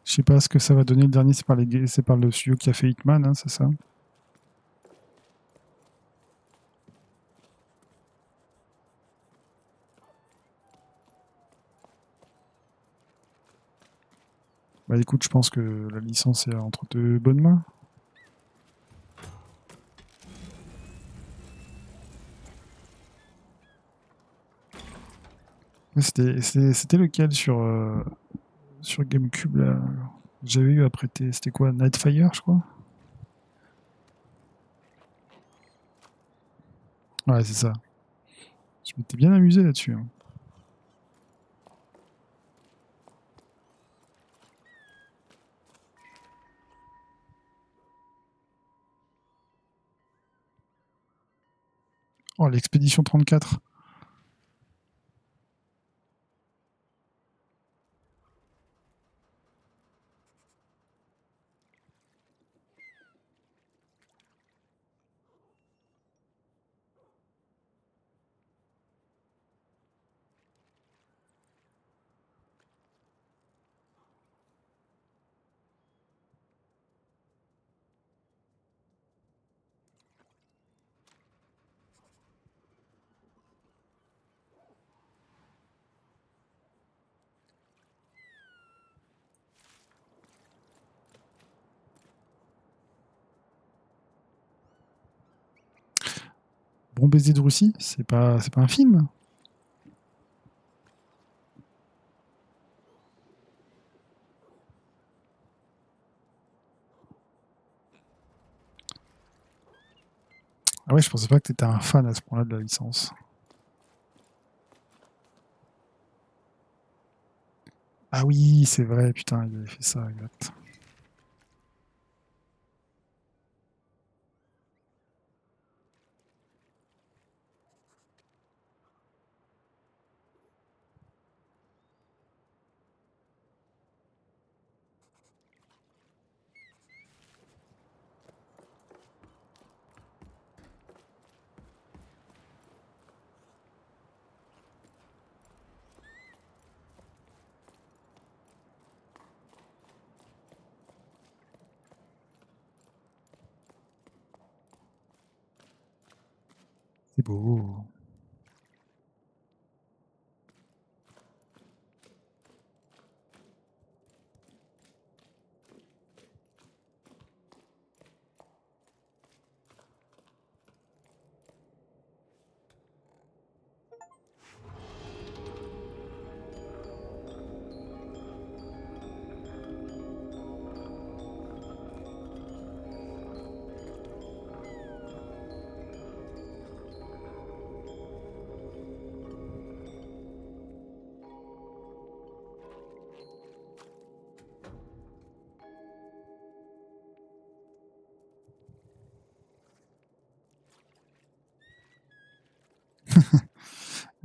Je sais pas ce que ça va donner. Le dernier, c'est par le studio qui a fait Hitman, hein, c'est ça? Bah écoute, je pense que la licence est entre de bonnes mains. C'était lequel sur GameCube là? J'avais eu à prêter. C'était quoi? Nightfire, je crois? Ouais, c'est ça. Je m'étais bien amusé là-dessus, hein. Oh, l'Expédition 34. Bon baiser de Russie, c'est pas un film? Ah ouais, je pensais pas que t'étais un fan à ce point-là de la licence. Ah oui, c'est vrai, putain, il avait fait ça, exact. C'est beau.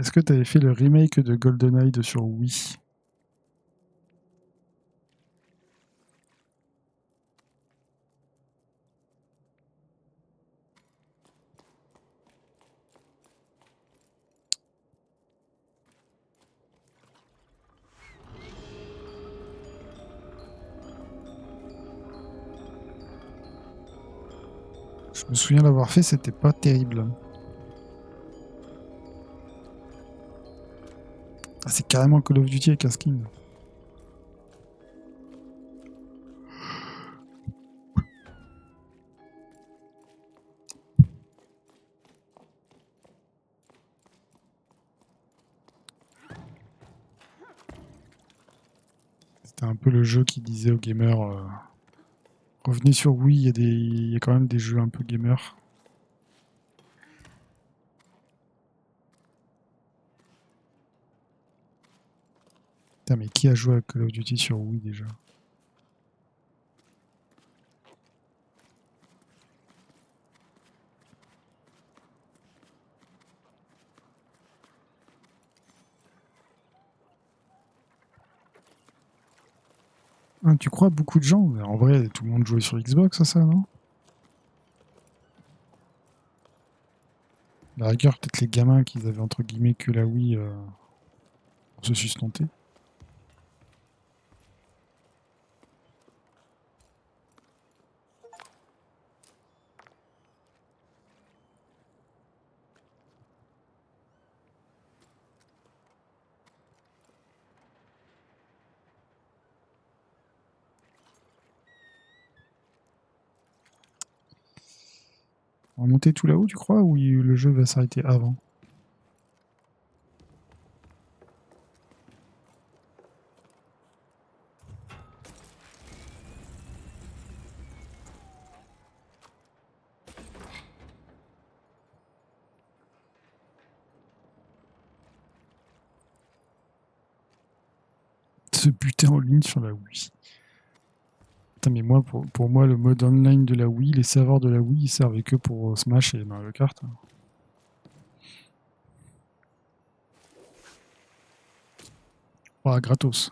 Est-ce que tu avais fait le remake de GoldenEye sur Wii? Je me souviens l'avoir fait, c'était pas terrible. Ah, c'est carrément Call of Duty avec un skin. C'était un peu le jeu qui disait aux gamers revenez sur Wii, il y a quand même des jeux un peu gamers. Putain, mais qui a joué à Call of Duty sur Wii déjà? Ah, tu crois beaucoup de gens? En vrai, tout le monde jouait sur Xbox à ça, non? La rigueur, peut-être les gamins qui avaient entre guillemets que la Wii pour se sustenter. On va monter tout là-haut, tu crois, ou le jeu va s'arrêter avant? Se buter en ligne sur la Wii. Putain, mais moi, pour moi, le mode online de la Wii, les serveurs de la Wii, ils servaient que pour Smash et Mario Kart. Ah, gratos.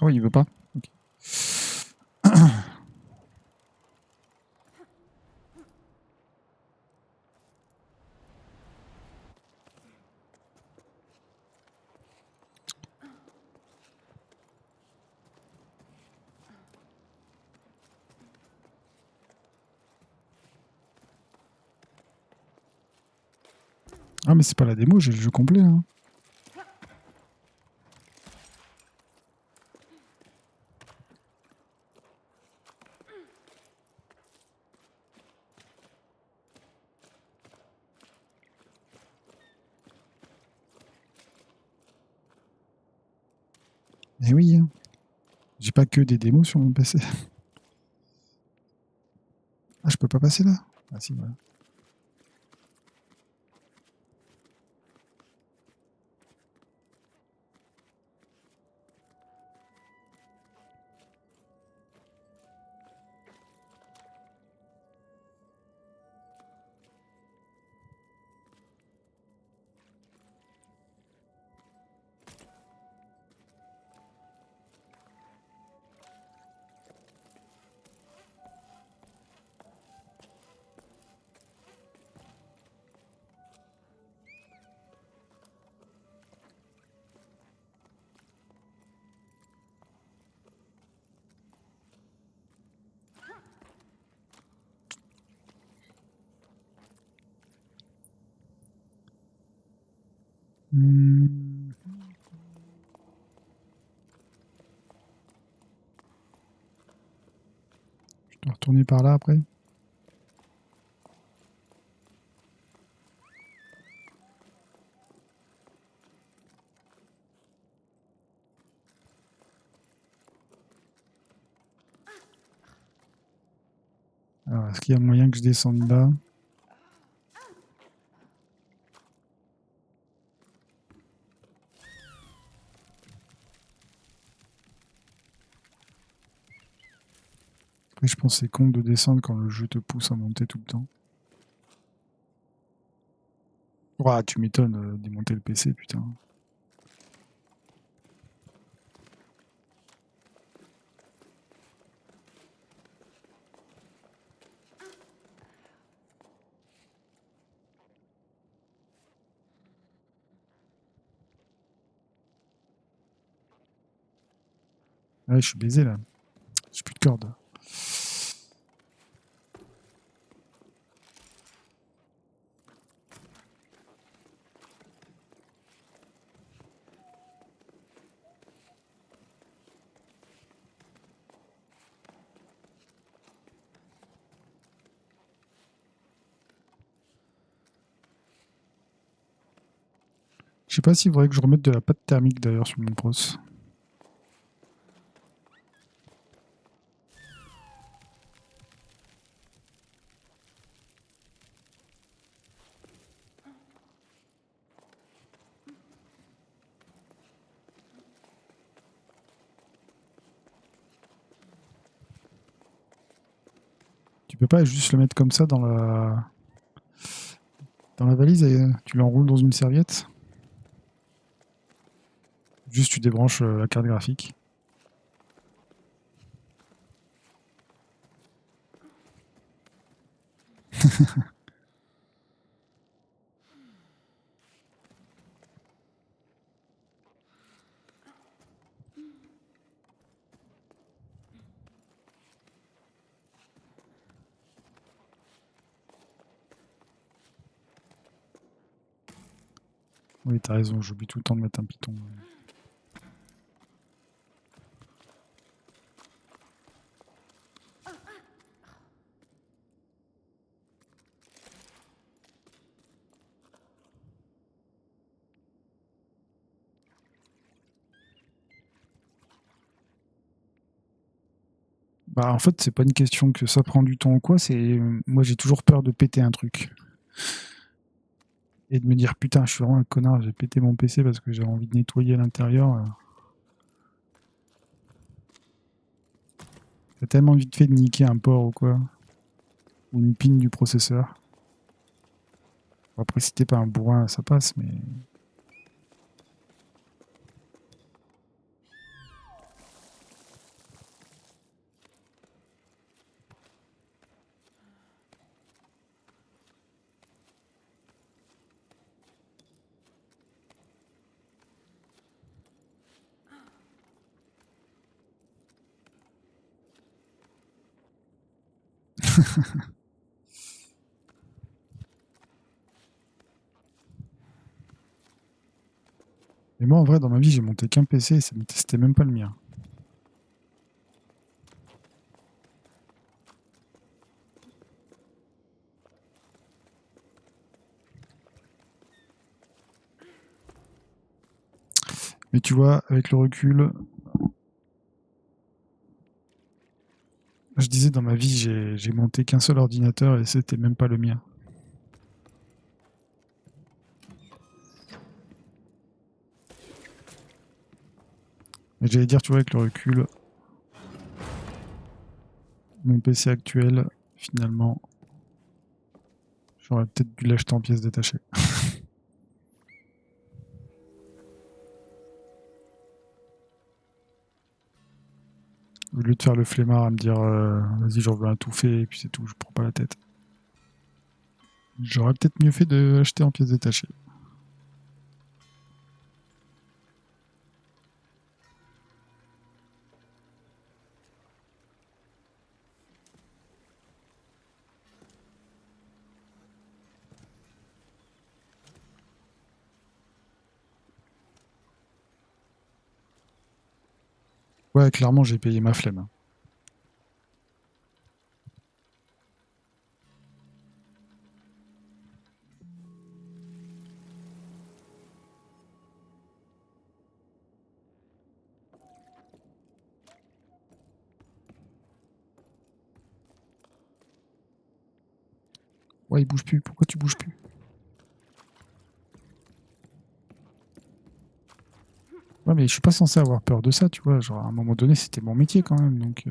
Ah oui, il veut pas. Ok. Ah, mais c'est pas la démo, j'ai le jeu complet. Hein. Eh oui, hein. J'ai pas que des démos sur mon PC. Ah, je peux pas passer là? Ah si, voilà. Hmm. Je dois retourner par là après. Alors, est-ce qu'il y a moyen que je descende là? je pense que c'est con de descendre quand le jeu te pousse à monter tout le temps. Ouah, tu m'étonnes, démonter le PC, putain. Ouais, je suis baisé là. J'ai plus de corde. Je sais pas s'il faudrait que je remette de la pâte thermique d'ailleurs sur mon pros. Tu peux pas juste le mettre comme ça dans la valise et tu l'enroules dans une serviette. Juste tu débranches la carte graphique. Oui, t'as raison, j'oublie tout le temps de mettre un piton. Bah en fait c'est pas une question que ça prend du temps ou quoi, c'est moi j'ai toujours peur de péter un truc. Et de me dire putain je suis vraiment un connard, j'ai pété mon PC parce que j'avais envie de nettoyer à l'intérieur. T'as tellement vite fait de niquer un port ou quoi. Ou une pin du processeur. Bon, après si t'es pas un bourrin ça passe mais. Mais moi en vrai dans ma vie j'ai monté qu'un PC et c'était même pas le mien. Mais tu vois, avec le recul, je disais dans ma vie, j'ai monté qu'un seul ordinateur et c'était même pas le mien. Mais j'allais dire, tu vois, avec le recul, mon PC actuel, finalement, j'aurais peut-être dû l'acheter en pièces détachées. Au lieu de faire le flemmard à me dire vas-y, j'en veux un tout fait et puis c'est tout, je prends pas la tête. J'aurais peut-être mieux fait de l'acheter en pièces détachées. Ouais, clairement, j'ai payé ma flemme. Ouais, il bouge plus. Pourquoi tu bouges plus? Ouais, mais je suis pas censé avoir peur de ça, tu vois. Genre, à un moment donné, c'était mon métier quand même, donc.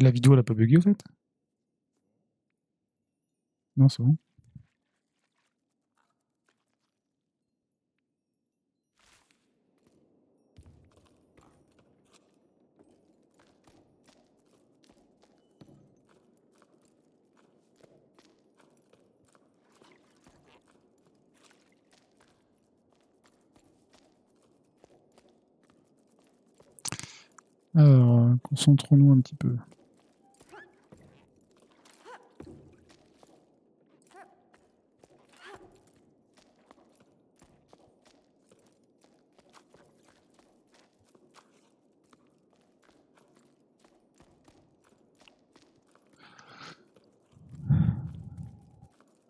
Et la vidéo, elle a pas bugué, en fait? Non, c'est bon. Alors, concentrons-nous un petit peu.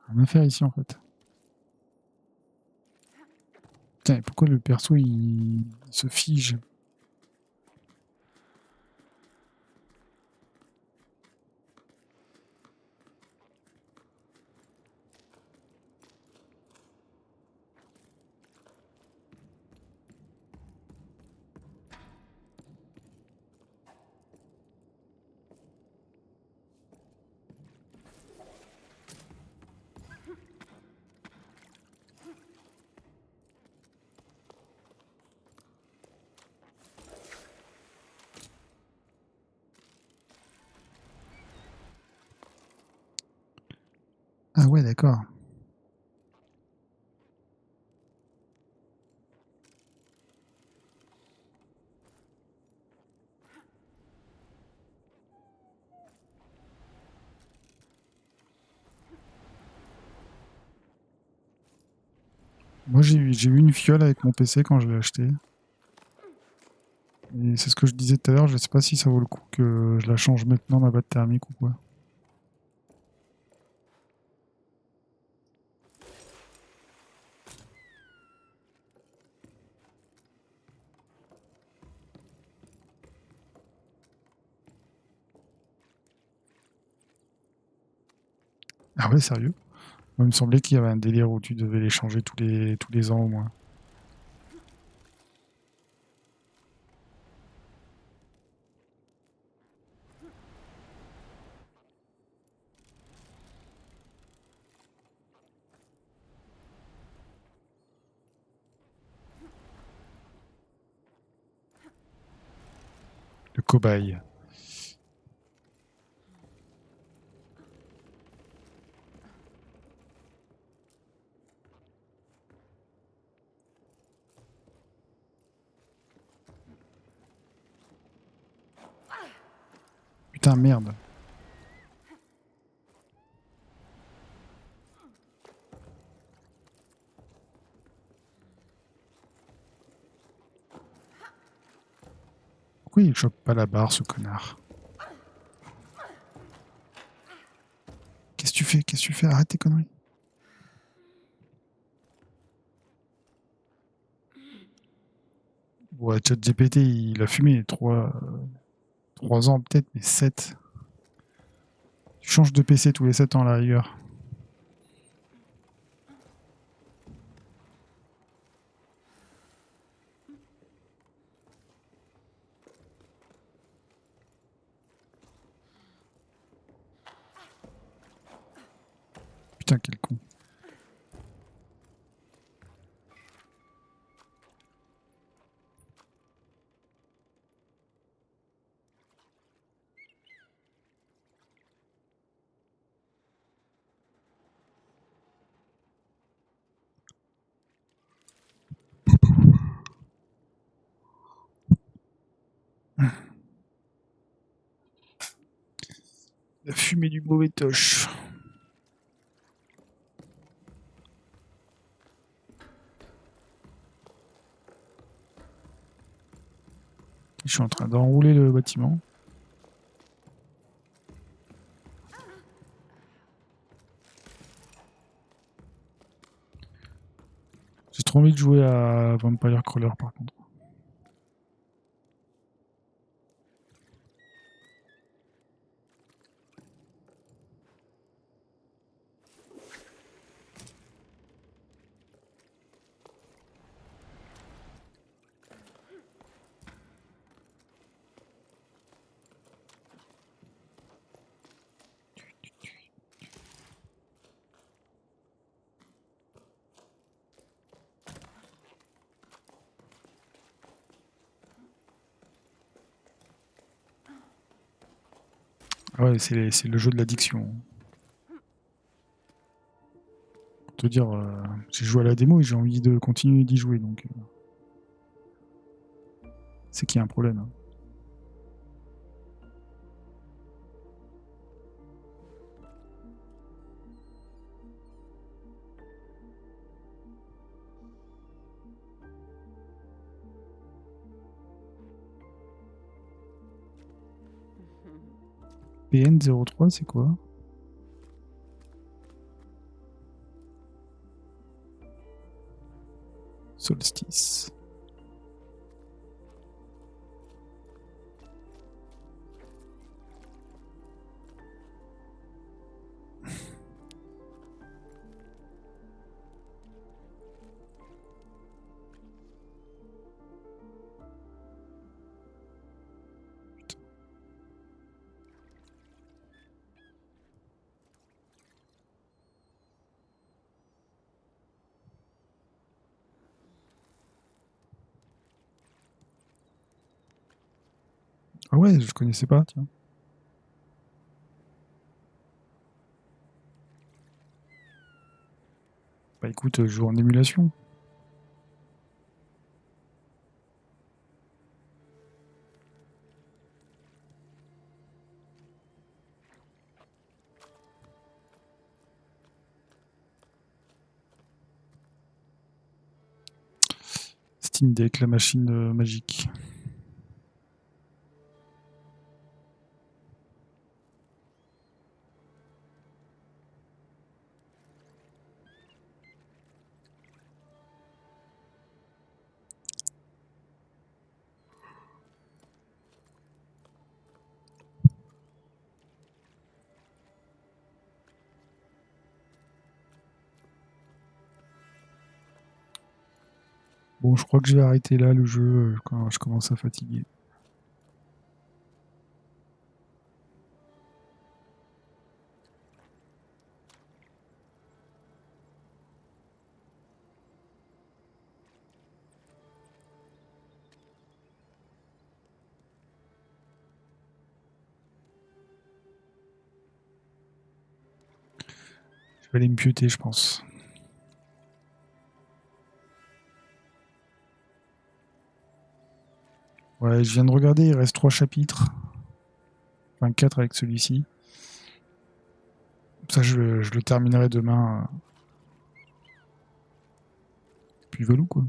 Rien à faire ici, en fait. Putain, et pourquoi le perso, il se fige? Ah ouais, d'accord. Moi, j'ai eu une fiole avec mon PC quand je l'ai acheté. Et c'est ce que je disais tout à l'heure, je sais pas si ça vaut le coup que je la change maintenant, ma boîte thermique ou quoi. Ah ouais, sérieux? Moi, il me semblait qu'il y avait un délire où tu devais les changer tous les ans au moins. Le cobaye. Putain, merde. Pourquoi il chope pas la barre, ce connard? Qu'est-ce que tu fais? Qu'est-ce que tu fais? Arrête tes conneries. Ouais, ChatGPT, il a fumé 3 ans peut-être, mais 7. Tu changes de PC tous les 7 ans à la rigueur. Putain, quel con. La fumée du mauvais toche. Je suis en train d'enrouler le bâtiment. J'ai trop envie de jouer à Vampire Crawler par contre. Ah ouais, c'est le jeu de l'addiction. Pour te dire, j'ai joué à la démo et j'ai envie de continuer d'y jouer, donc c'est qu'il y a un problème, hein. PN03, c'est quoi? Solstice. Ah ouais, je connaissais pas, tiens. Bah écoute, je joue en émulation. Steam Deck, la machine magique. Bon, je crois que je vais arrêter là le jeu quand je commence à fatiguer. Je vais aller me pioter, je pense. Ouais, je viens de regarder, il reste 3 chapitres. Enfin, 4 avec celui-ci. Ça, je le terminerai demain. Puis voilà, quoi.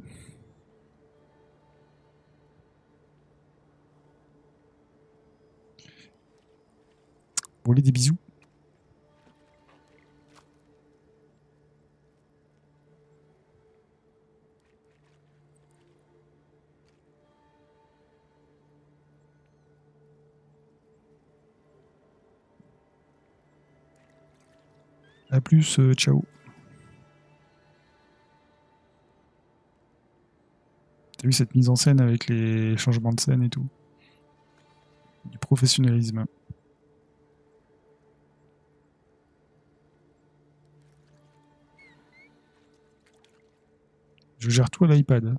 Bon, allez, des bisous. A plus, ciao. T'as vu cette mise en scène avec les changements de scène et tout? Du professionnalisme. Je gère tout à l'iPad.